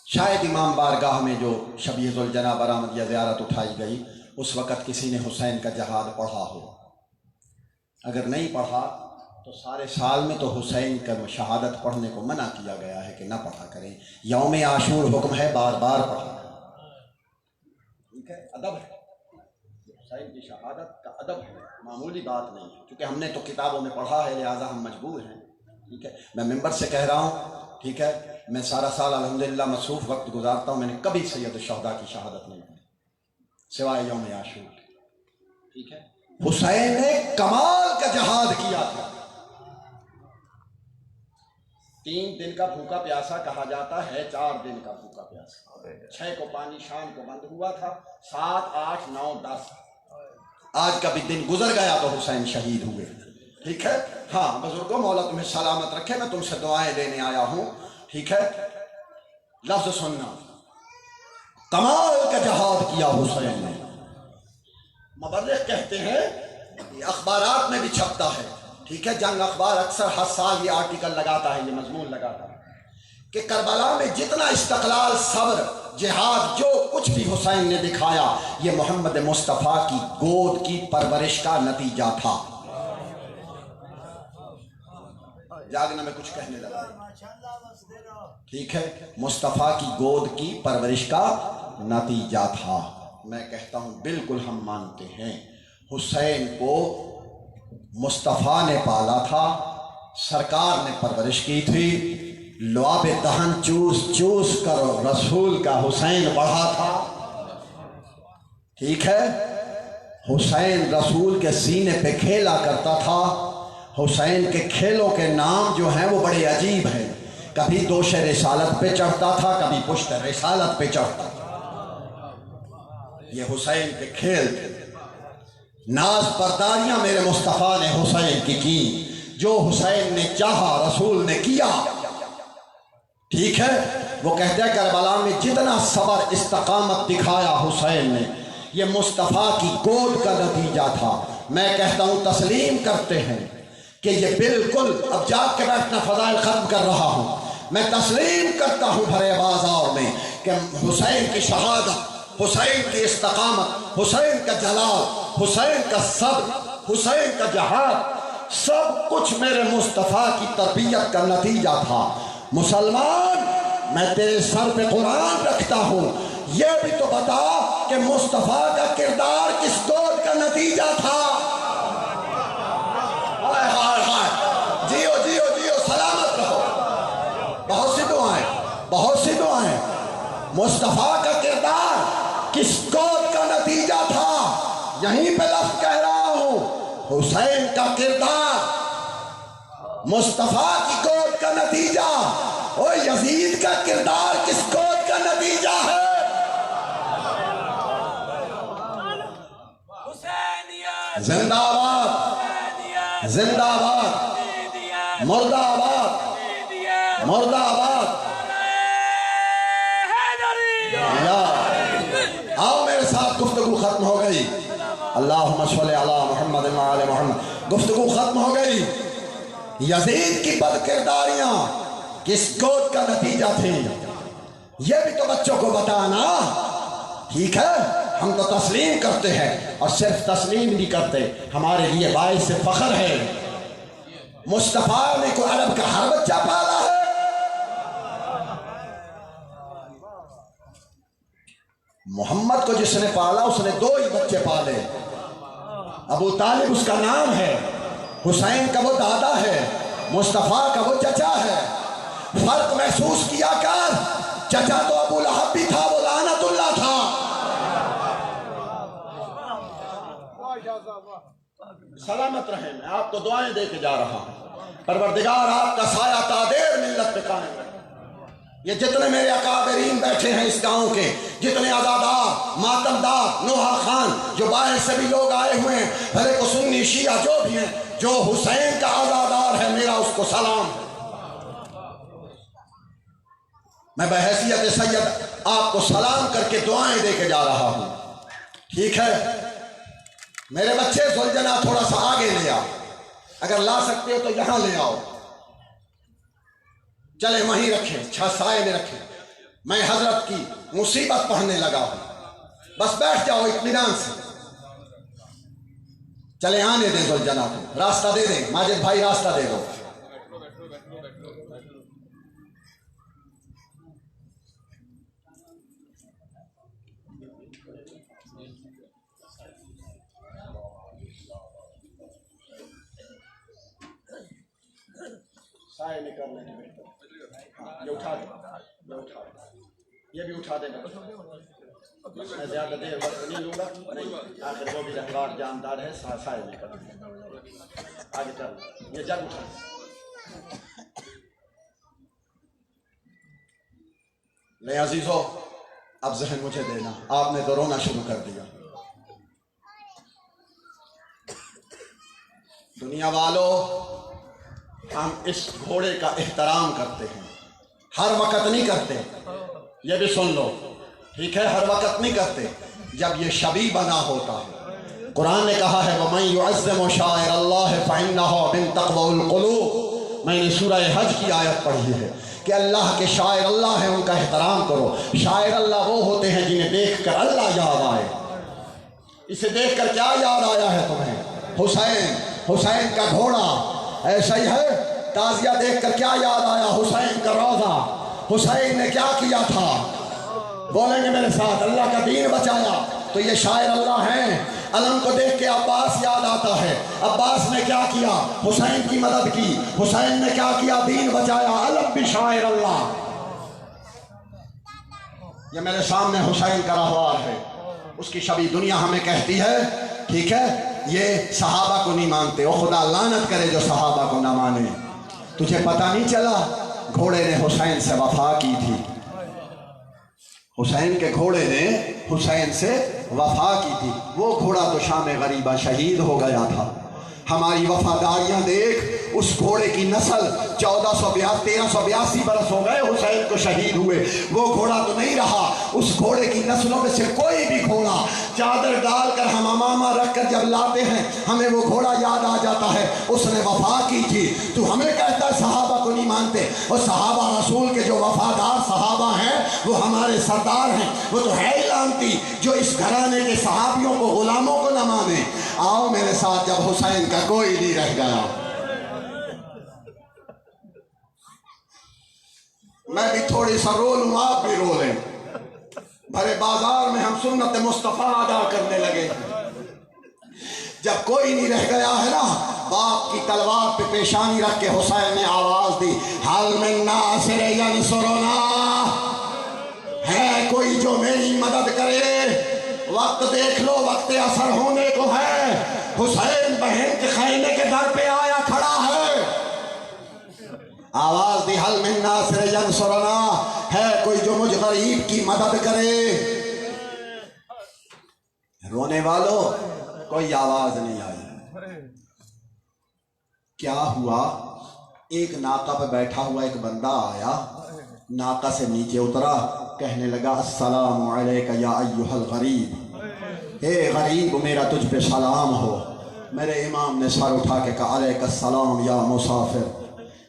شاید امام بارگاہ میں جو شبیہ ذوالجناح برآمد یا زیارت اٹھائی گئی اس وقت کسی نے حسین کا جہاد پڑھا ہو، اگر نہیں پڑھا تو سارے سال میں تو حسین کا شہادت پڑھنے کو منع کیا گیا ہے کہ نہ پڑھا کریں۔ یوم عاشور حکم ہے بار بار پڑھا، ٹھیک ہے؟ ادب ہے، حسین کی شہادت کا ادب ہے، معمولی بات نہیں ہے، کیونکہ ہم نے تو کتابوں میں پڑھا ہے لہٰذا ہم مجبور ہیں، ٹھیک ہے؟ میں ممبر سے کہہ رہا ہوں، ٹھیک ہے؟ میں سارا سال الحمدللہ مصروف وقت گزارتا ہوں، میں نے کبھی سید الشہداء کی شہادت نہیں پڑھی سوائے یوم عاشور، ٹھیک ہے؟ حسین نے کمال کا جہاد کیا تھا۔ 3 دن کا بھوکا پیاسا کہا جاتا ہے، 4 دن کا بھوکا پیاسا، 6 کو پانی شام کو بند ہوا تھا، 7 8 9 10 آج کا بھی دن گزر گیا تو حسین شہید ہوئے، ٹھیک ہے؟ ہاں بزرگوں، مولا تمہیں سلامت رکھے، میں تم سے دعائیں لینے آیا ہوں، ٹھیک ہے؟ لفظ سننا، کمال کا جہاد کیا حسین نے۔ مبلغ کہتے ہیں، یہ اخبارات میں بھی چھپتا ہے، ٹھیک ہے؟ جنگ اخبار اکثر ہر سال یہ آرٹیکل لگاتا ہے، یہ مضمون لگاتا ہے کہ کربلا میں جتنا استقلال، صبر جہاد، جو کچھ بھی حسین نے دکھایا یہ محمد مصطفیٰ کی گود کی پرورش کا نتیجہ تھا۔ جاگنا میں کچھ کہنے لگا، ٹھیک ہے، مصطفیٰ کی گود کی پرورش کا نتیجہ تھا۔ میں کہتا ہوں بالکل ہم مانتے ہیں حسین کو مصطفیٰ نے پالا تھا، سرکار نے پرورش کی تھی، لعاب دہن چوس چوس کر رسول کا حسین بڑھا تھا، ٹھیک ہے، حسین رسول کے سینے پہ کھیلا کرتا تھا۔ حسین کے کھیلوں کے نام جو ہیں وہ بڑے عجیب ہیں، کبھی دوش رسالت پہ چڑھتا تھا، کبھی پشت رسالت پہ چڑھتا تھا، یہ حسین کے کھیل تھے۔ ناز پرداریاں میرے مصطفیٰ نے حسین کی جو حسین نے چاہا رسول نے کیا، ٹھیک ہے۔ وہ کہتے ہیں کربلا میں جتنا صبر استقامت دکھایا حسین نے یہ مصطفیٰ کی گود کا نتیجہ تھا۔ میں کہتا ہوں تسلیم کرتے ہیں کہ یہ بالکل، اب جاگ کے بیٹھنا فضائل ختم کر رہا ہوں، میں تسلیم کرتا ہوں بھرے بازار میں کہ حسین کی شہادت، حسین کی استقامت، حسین کا جلال، حسین کا صبر، حسین کا جہاد، سب کچھ میرے مصطفیٰ کی تربیت کا نتیجہ تھا۔ مسلمان، میں تیرے سر پہ قرآن رکھتا ہوں، یہ بھی تو بتا کہ مصطفیٰ کا کردار کس گود کا نتیجہ تھا۔ جیو جیو جیو، سلامت رہو۔ بہت سی دعائیں، مصطفیٰ کا کردار کس گود کا نتیجہ تھا؟ یہیں پہ لفظ کہہ رہا ہوں، حسین کا کردار مصطفیٰ کی گود کا نتیجہ۔ اور یزید کا کردار کس گود کا نتیجہ ہے؟ زندہ آباد، زندہ آباد، مردہ آباد، مردہ آباد۔ آؤ میرے ساتھ، گفتگو ختم ہو گئی۔ اللہم صلی علی محمد و آل محمد، گفتگو ختم ہو گئی۔ یزید کی بد کرداریاں کس گود کا نتیجہ تھیں؟ یہ بھی تو بچوں کو بتانا، ٹھیک ہے؟ ہم تو تسلیم کرتے ہیں، اور صرف تسلیم نہیں کرتے، ہمارے لیے باعث فخر ہے مصطفیٰ نے کوئی عرب کا ہر بچہ پالا ہے۔ محمد کو جس نے پالا اس نے 2 ہی بچے پالے، ابو طالب اس کا نام ہے، حسین کا وہ دادا ہے، مصطفیٰ کا وہ چچا ہے۔ فرق محسوس کیا کر، چچا تو ابو لہب بھی تھا، وہ لعنت اللہ تھا۔ سلامت رہیں، میں آپ کو دعائیں دے کے جا رہا ہوں، پروردگار آپ کا سایہ تادیر ملت پہ قائم رہے۔ یہ جتنے میرے اکابرین بیٹھے ہیں اس گاؤں کے، جتنے عزادار، ماتمدار، نوحہ خان، جو باہر سے بھی لوگ آئے ہوئے ہیں، بھلے کو سنی شیعہ جو بھی ہیں، جو حسین کا عزادار ہے میرا اس کو سلام۔ میں بحیثیت سید آپ کو سلام کر کے دعائیں دے کے جا رہا ہوں، ٹھیک ہے؟ میرے بچے زلجنا تھوڑا سا آگے لے آؤ، اگر لا سکتے ہو تو یہاں لے آؤ، چلے وہیں رکھیں، سائے میں رکھیں۔ میں حضرت کی مصیبت پڑھنے لگا ہوں، بس بیٹھ جاؤ اطمینان سے۔ چلے آنے دیں زلجنا کو، راستہ دے دیں، ماجد بھائی راستہ دے دو۔ سائے میں کر لیں، یہ اٹھا دیں، یہ بھی اٹھا دیں، میں زیادہ دیر وقت نہیں لوں گا، نہیں، آخر وہ بھی رہوار جاندار ہے، سائے میں کر لیں، آگے کر لیں، یہ جگ اٹھا دیں۔ لے عزیزو، اب ذہن مجھے دینا، آپ نے تو رونا شروع کر دیا۔ دنیا والو، ہم اس گھوڑے کا احترام کرتے ہیں، ہر وقت نہیں کرتے، یہ بھی سن لو، ٹھیک ہے؟ ہر وقت نہیں کرتے، جب یہ شبی بنا ہوتا ہے۔ قرآن نے کہا ہے وَمَن يُعَظِّمُ شَعَائِرَ اللَّهِ فَإِنَّهَا مِن تَقْوَى الْقُلُوبِ، میں نے سورہ حج کی آیت پڑھی ہے کہ اللہ کے شاعر اللہ ہیں، ان کا احترام کرو۔ شاعر اللہ وہ ہوتے ہیں جنہیں دیکھ کر اللہ یاد آئے۔ اسے دیکھ کر کیا یاد آیا ہے تمہیں؟ حسین، حسین کا گھوڑا، ایسا ہی ہے۔ تازیہ دیکھ کر کیا یاد آیا؟ حسین کا روضہ، حسین نے کیا کیا تھا؟ بولیں گے میرے ساتھ؟ اللہ کا دین بچایا۔ تو یہ شاعر اللہ ہیں۔ علم کو دیکھ کے عباس یاد آتا ہے۔ عباس نے کیا کیا؟ حسین کی مدد کی۔ حسین نے کیا کیا؟ دین بچایا۔ علم بھی شاعر اللہ۔ یہ میرے سامنے حسین کا راہوار ہے، اس کی شبیہ دنیا ہمیں کہتی ہے ٹھیک ہے یہ صحابہ کو نہیں مانتے، وہ خدا لعنت کرے جو صحابہ کو نہ مانے۔ تجھے پتہ نہیں چلا گھوڑے نے حسین سے وفا کی تھی؟ حسین کے گھوڑے نے حسین سے وفا کی تھی۔ وہ گھوڑا تو شام غریبہ شہید ہو گیا تھا۔ ہماری وفاداریاں دیکھ، اس گھوڑے کی نسل 1382 برس ہو گئے حسین کو شہید ہوئے، وہ گھوڑا تو نہیں رہا۔ اس گھوڑے کی نسلوں میں سے کوئی بھی گھوڑا چادر ڈال کر ہم امامہ رکھ کر جب لاتے ہیں ہمیں وہ گھوڑا یاد آ جاتا ہے، اس نے وفا کی تھی۔ تو ہمیں کہتا ہے صحابہ کو نہیں مانتے، اور صحابہ رسول کے جو وفادار صحابہ ہیں وہ ہمارے سردار ہیں۔ وہ تو ہے ہی لعنتی جو اس گھرانے کے صحابیوں کو، غلاموں کو نہ مانے۔ آؤ میرے ساتھ، جب حسین کا کوئی نہیں رہ گیا، میں بھی تھوڑی سا رو لوں، آپ بھی رو لیں۔ بھرے بازار میں ہم سنت مصطفیٰ ادا کرنے لگے۔ جب کوئی نہیں رہ گیا ہے نا، باپ کی تلوار پہ پیشانی رکھ کے حسین نے آواز دی، حل من ناصر ینصرنا، ہے کوئی جو میری مدد کرے؟ وقت دیکھ لو، وقت اثر ہونے کو ہے۔ حسین بہن کے خیمے کے در پہ آیا کھڑا ہے، آواز دی، حل من ناصر ینصرنا، ہے کوئی جو مجھ غریب کی مدد کرے؟ رونے والوں کوئی آواز نہیں آئی۔ کیا ہوا؟ ایک ناقہ پہ بیٹھا ہوا ایک بندہ آیا، ناقہ سے نیچے اترا، کہنے لگا السلام علیک یا ایھا الغریب، اے غریب میرا تجھ پہ سلام ہو۔ میرے امام نے سر اٹھا کے کہا علیک السلام یا مسافر،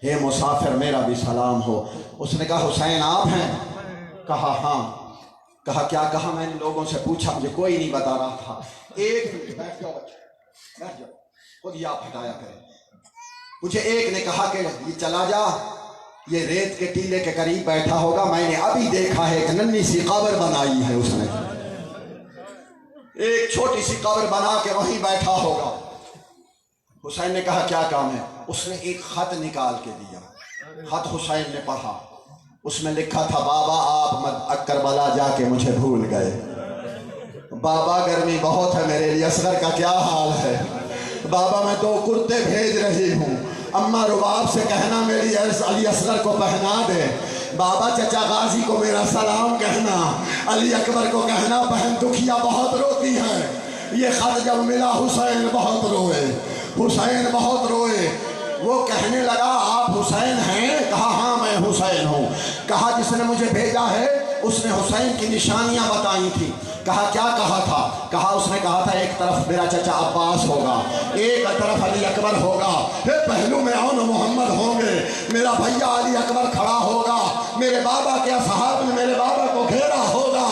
اے مسافر میرا بھی سلام ہو۔ اس نے کہا حسین آپ ہیں؟ کہا ہاں۔ کہا کیا کہا؟ میں نے لوگوں سے پوچھا، مجھے کوئی نہیں بتا رہا تھا۔ ایک منٹ بیٹھ جاؤ بچے، بیٹھ جاؤ، خود یہ آپ ہٹایا کریں۔ مجھے ایک نے کہا کہ یہ چلا جا، یہ ریت کے ٹیلے کے قریب بیٹھا ہوگا، میں نے ابھی دیکھا ہے ایک ننھی سی قبر بنائی ہے اس نے، ایک چھوٹی سی قبر بنا کے وہیں بیٹھا ہوگا۔ حسین نے کہا کیا کام ہے؟ اس نے ایک خط نکال کے دیا، خط حسین نے پڑھا، اس میں لکھا تھا بابا آپ کربلا جا کے مجھے بھول گئے، بابا گرمی بہت ہے میرے لیے، اصغر کا کیا حال ہے، بابا میں 2 کرتے بھیج رہی ہوں، اماں رباب سے کہنا میری علی اصغر کو پہنا دے، بابا چچا غازی کو میرا سلام کہنا، علی اکبر کو کہنا بہن دکھیا بہت روتی ہے۔ یہ خط جب ملا حسین بہت روئے، حسین بہت روئے۔ وہ کہنے لگا آپ حسین ہیں؟ کہا ہاں میں حسین ہوں۔ کہا جس نے مجھے بھیجا ہے اس نے حسین کی نشانیاں بتائی تھی۔ کہا کیا کہا تھا؟ کہا اس نے کہا تھا ایک طرف میرا چچا عباس ہوگا، ایک طرف علی اکبر ہوگا، پھر پہلو میں اون محمد ہوں گے، میرا بھیا علی اکبر کھڑا ہوگا، میرے بابا کے اصحاب نے میرے بابا کو گھیرا ہوگا،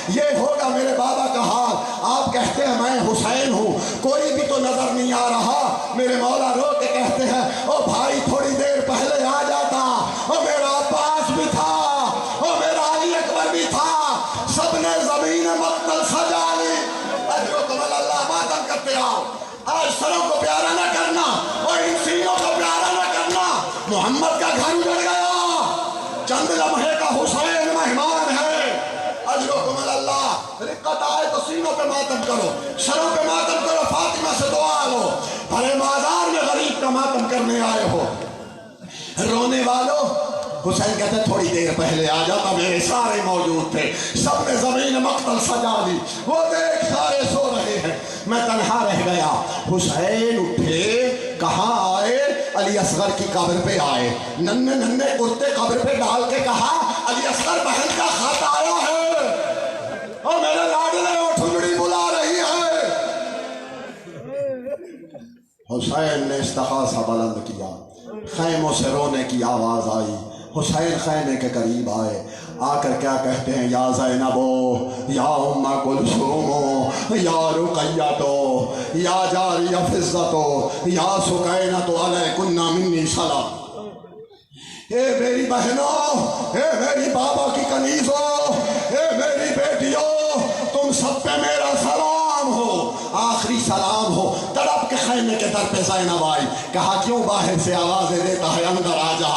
یہ ہوگا میرے بابا کا حال۔ آپ کہتے ہیں میں حسین ہوں، کوئی بھی تو نظر نہیں آ رہا۔ میرے مولا رو کے کہتے ہیں او بھائی تھوڑی دیر پہلے آ جاتا، او میرا عباس بھی تھا، او میرا علی اکبر بھی تھا، سب نے زمین مقتل سجا لی۔ اجرکم اللہ، ماتم کرتے آؤ، آج سروں کو پیارا نہ کرنا اور ان سینوں کو پیارا نہ کرنا۔ محمد کا گھر اجڑ گیا، چند لمحے کا حسین مہمان ہے۔ اجرکم اللہ، رقت آئے تو سینوں پہ ماتم کرو، سروں پہ ماتم کرو، فاطمہ سے دعا لو۔ بھرے بازار میں غریب کا ماتم کرنے آئے ہو۔ رونے والوں، حسین کہتے تھوڑی دیر پہلے آ جاتا، میرے سارے موجود تھے، سب نے زمین مقتل سجا لی، وہ دیکھ سارے سو رہے ہیں، میں تنہا رہ گیا۔ حسین اٹھے، کہاں آئے؟ علی اصغر کی قبر پہ آئے، ننھے ننھے کرتے قبر پہ ڈال کے کہا علی اصغر بہن کا خط آیا ہے اور میرے لاڈلے اور ٹھنڈی بلا رہی ہے۔ حسین نے استغاثہ بلند کیا، خیموں سے رونے کی آواز آئی، حسین خیمے کے قریب آئے، آ کر کیا کہتے ہیں؟ یا زینبو، یا ام کلثوم، یا رقیتو، یا جاریہ فضتو، یا سکینتو، علیکن منی سلام۔ اے میری بہنوں، اے میری بابا کی کنیزوں، اے میری بیٹیوں، تم سب پہ میرا سلام ہو، آخری سلام ہو۔ تڑپ کے خیمے کے در پہ زینب آئی، کہا کیوں باہر سے آوازیں دیتا ہے؟ اندر آ جا،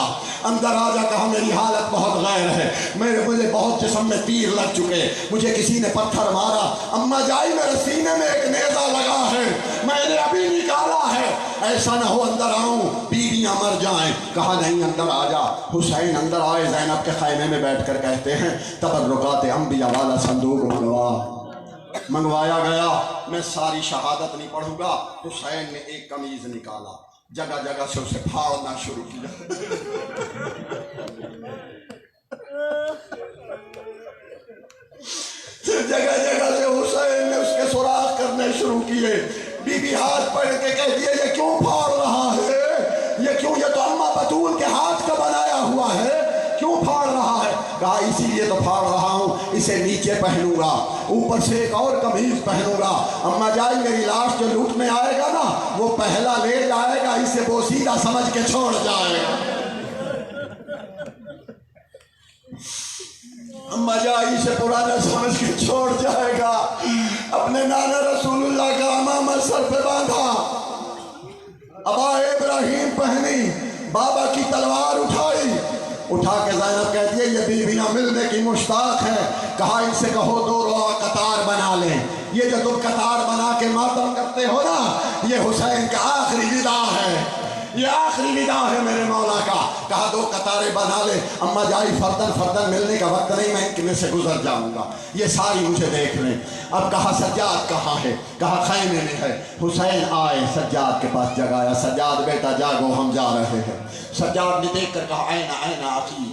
اندر آ جا۔ کہا میری حالت بہت غیر ہے، مجھے بہت جسم میں تیر لگ چکے، مجھے کسی نے پتھر مارا، اماں جائی میرے سینے میں ایک نیزہ لگا ہے، میں نے ابھی نکالا ہے، ایسا نہ ہو اندر آؤں بیویاں مر جائیں۔ کہا نہیں، اندر آ جا۔ حسین اندر آئے، زینب کے خیمے میں بیٹھ کر کہتے ہیں تبرکات انبیاء والا صندوق منگوایا گیا۔ میں ساری شہادت نہیں پڑھوں گا۔ حسین نے ایک قمیض نکالا، جگہ جگہ سے اسے پھاڑنا شروع کیا۔ جگہ جگہ سے حسین نے اس کے سوراخ کرنے شروع کیے۔ بی بی ہاتھ پڑھ کے کہتی ہے یہ کیوں پھاڑ رہا ہے؟ یہ کیوں؟ یہ تو اماں بطول کے ہاتھ کا بنایا ہوا ہے، کیوں پھاڑ رہا ہے؟ کہا اسی لیے تو پھاڑ رہا ہوں، اسے نیچے پہنوں گا، اوپر سے ایک اور قمیض پہنوں گا۔ اماں جائی میری لاش جو لوٹنے آئے گا نا، وہ پہلا لے جائے گا، اسے بوسیدہ سمجھ کے چھوڑ جائے گا۔ اماں جائی سے پرانا سمجھ کے چھوڑ جائے گا۔ اپنے نانا رسول اللہ کا امامہ سر پہ باندھا، ابا ابراہیم پہنی، بابا کی تلوار اٹھائی، اٹھا کے زینب کہتی ہے یہ بیویاں ملنے کی مشتاق ہے۔ کہا ان سے کہو دو رواں قطار بنا لیں۔ یہ جو تم قطار بنا کے ماتم کرتے ہو نا، یہ حسین کا آخری وداع ہے، یہ آخری وداع ہے میرے مولا کا۔ کہا دو قطاریں بنا لے۔ اماں جائی فردن فردن ملنے کا وقت نہیں، میں ان میں سے گزر جاؤں گا، یہ ساری مجھے دیکھ لیں۔ اب کہا سجاد کہاں ہے؟ کہا خیمے میں ہے۔ حسین آئے، سجاد کے پاس جگایا، سجاد بیٹا جاگو ہم جا رہے ہیں۔ سجاد نے دیکھ کر کہا اینا اینا اخی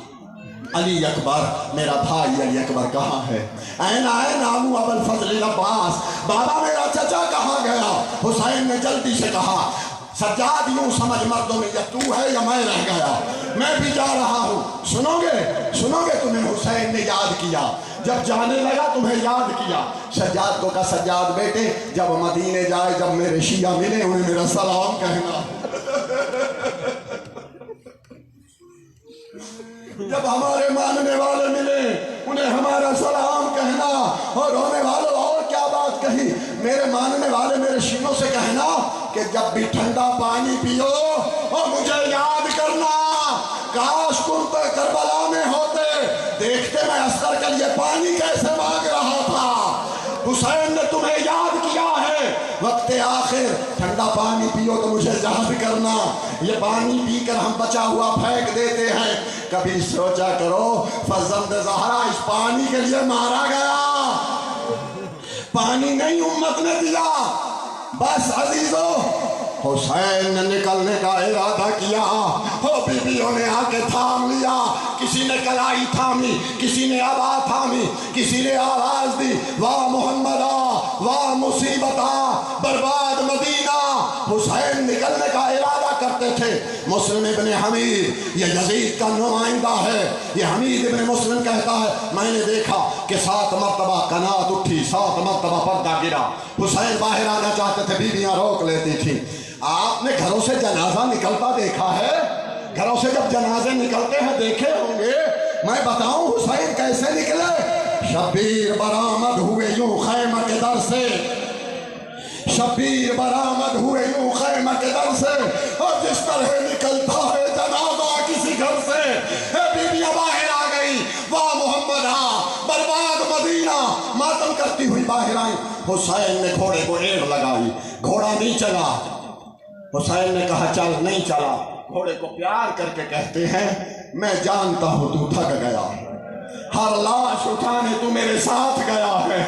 علی اکبر، میرا بھائی علی اکبر کہاں ہے؟ اینا اینا ابو ابوالفضل العباس، بابا میرا چچا کہاں گیا؟ حسین نے جلدی سے کہا سجاد یوں سمجھ مردوں میں یا تو ہے یا میں رہ گیا، میں بھی جا رہا ہوں۔ سنو گے تمہیں حسین نے یاد کیا، جب جانے لگا تمہیں یاد کیا۔ سجاد کو کہا سجاد بیٹے جب مدینے جائے، جب میرے شیعہ ملے انہیں میرا سلام کہنا، جب ہمارے ماننے والے ملے انہیں ہمارا سلام کہنا۔ اور ہونے والوں اور کیا بات کہی؟ میرے ماننے والے میرے شیعوں سے کہنا کہ جب بھی ٹھنڈا پانی پیو اور مجھے یاد کرنا، کاش تم تو کربلا میں ہوتے، دیکھتے میں عسکر کے لیے پانی کیسے مانگ رہا تھا۔ حسین نے تمہیں یاد کیا ہے، وقت آخر ٹھنڈا پانی پیو تو مجھے یاد کرنا۔ یہ پانی پی کر ہم بچا ہوا پھینک دیتے ہیں، کبھی سوچا کرو فرزند زہرا اس پانی کے لیے مارا گیا، پانی نہیں امت نے دیا۔ بس عزیزو، حسین نے نکلنے کا ارادہ کیا، بیویوں نے آ کے تھام لیا، کسی نے کلائی تھامی، کسی نے آبا تھامی، کسی نے آواز دی واہ محمدہ واہ مصیبتہ برباد مدینہ۔ حسین نکلنے کا ارادہ کرتے تھے۔ مسلم ابن حمید یہ یزید کا نمائندہ ہے، یہ حمید ابن مسلم کہتا ہے میں نے دیکھا کہ 7 مرتبہ قنات اٹھی، 7 مرتبہ پردہ گرا۔ حسین باہر آنا چاہتے تھے، بیویاں روک لیتی تھی۔ آپ نے گھروں سے جنازہ نکلتا دیکھا ہے؟ گھروں سے جب جنازے نکلتے ہیں دیکھے ہوں گے، میں بتاؤں حسین کیسے نکلے؟ شبیر برآمد ہوئے یوں خیمہ کے در سے، شبیر برآمد ہوئے یوں خیمہ کے در سے، اور جس طرح نکلتا ہے جنازہ کسی گھر سے، بیویاں باہر آ گئی واہ محمدہ برباد مدینہ، ماتم کرتی ہوئی باہر آئی۔ حسین نے گھوڑے کو ایڑ لگائی، گھوڑا نہیں چلا۔ حسین نے کہا چل، نہیں چلا۔ گھوڑے کو پیار کر کے کہتے ہیں میں جانتا ہوں تو تھک گیا، ہر لاش اٹھانے تو میرے ساتھ گیا ہے،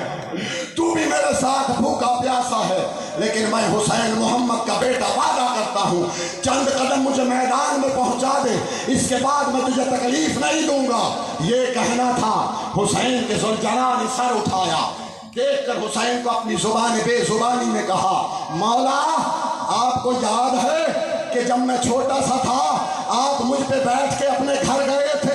تو بھی میرے ساتھ بھوکا پیاسا ہے، لیکن میں حسین محمد کا بیٹا وعدہ کرتا ہوں چند قدم مجھے میدان میں پہنچا دے، اس کے بعد میں تجھے تکلیف نہیں دوں گا۔ یہ کہنا تھا۔ حسین کے ذوالجلال نے سر اٹھایا، دیکھ کر حسین کو اپنی زبان بے زبانی میں کہا مولا آپ کو یاد ہے کہ جب میں چھوٹا سا تھا آپ مجھ پہ بیٹھ کے اپنے گھر گئے تھے،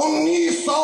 1900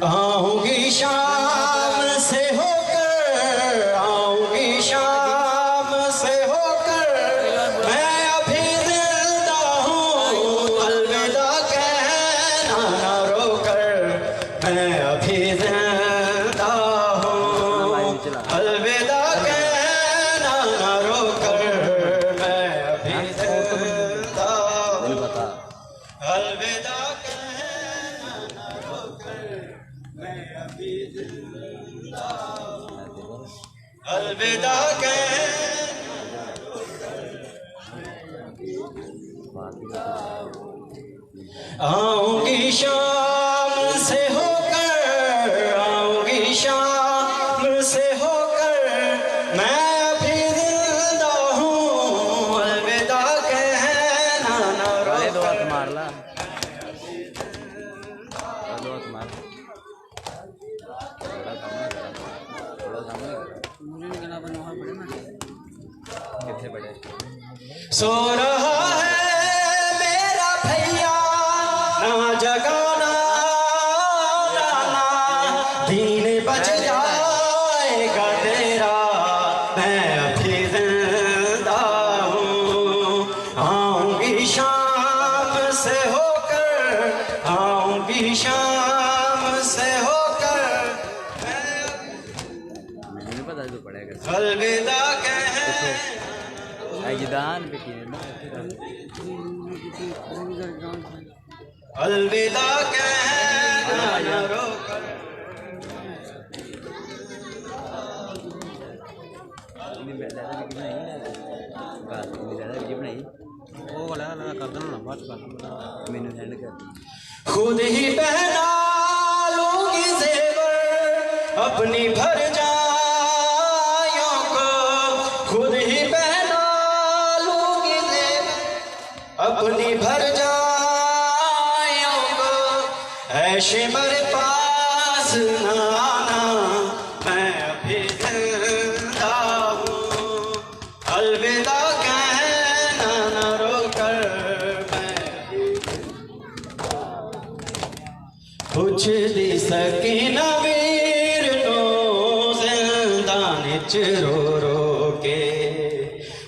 آؤں گی شام سے ہو کر، آؤں گی شام سے ہو کر، میں ابھی زندہ ہوں، الوداع کہنا نہ رو کر، میں ابھی زندہ ہوں، الوداع کہنا نہ رو کر، میں ابھی زندہ ہوں، الوداع کہنا نہ رو کر، میں ابھی زندہ ہوں، الوداع کہنا آؤں گی شام سے ہو کر، آؤں گی شام سے ہو کر، میں ابھی زندہ ہوں، الوداع کہنا نہ رو کر، سو رہا ہے میرا بھیا، نہ جگانا لانا، دین بچ جائے گا تیرا، میں ابھی زندہ ہوں، آؤں گی شام سے ہو کر، آؤں گی شام سے ہو کر، الوداع کہنا الوداع کہنا نہ رو کر، خود ہی پہنا لوں گی زیور اپنی بھر جایوں کو، خود ہی پہنا لوں گی زیور اپنی بھر جایوں کو، اے شمر پاس نہ آنا، میں ابھی زندہ ہوں، الوداع کہنا نہ رو کر، پوچھ دی سکینہ ویر نو زندان وچ رو رو کے،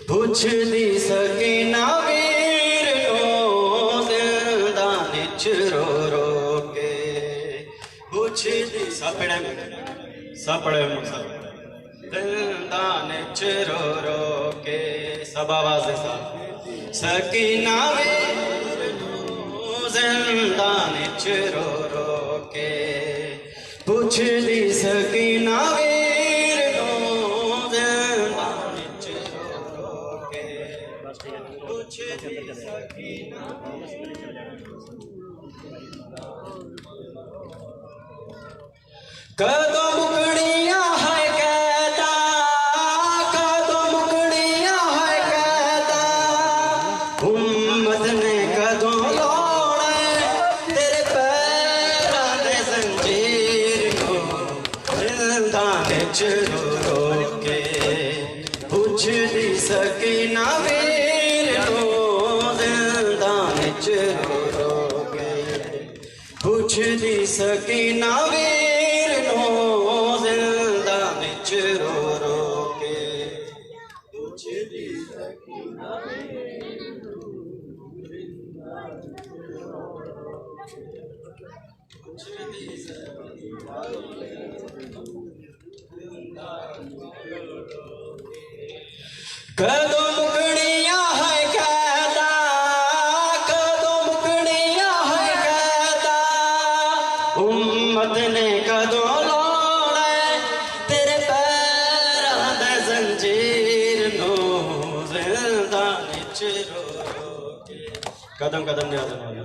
پوچھ دی سکینہ ویر نو زندان وچ رو رو کے، پوچھ دی سپڑے زندان وچ رو رو کے، سب آواز دے ساتھ، سکینہ ویر نو زندان وچ رو رو کے، پوچھ دی سکینہ ویر نو زندان وچ رو رو کے، پوچھ دی سکینہ کدوں مکڑیاں ہے کہتا، کدوں مکڑیاں ہے کہتا، امت نے کدوں لوڑے تیرے پیراں دے زنجیر کو، زندان وچ رو رو کے، پوچھ دی سکینہ ویر نو زندان وچ رو رو کے، پوچھ دی سکینہ ویر نو زندان وچ رو رو کے، پوچھ دی سکینہ ویر کدوں مکڑیاں ہے کہتا، کدوں مکڑیاں ہے کہتا، امت نے کدوں لوڑے تیرے پیراں دے زنجیر نو، زندان وچ رو رو کے، قدم قدم نیاز والا،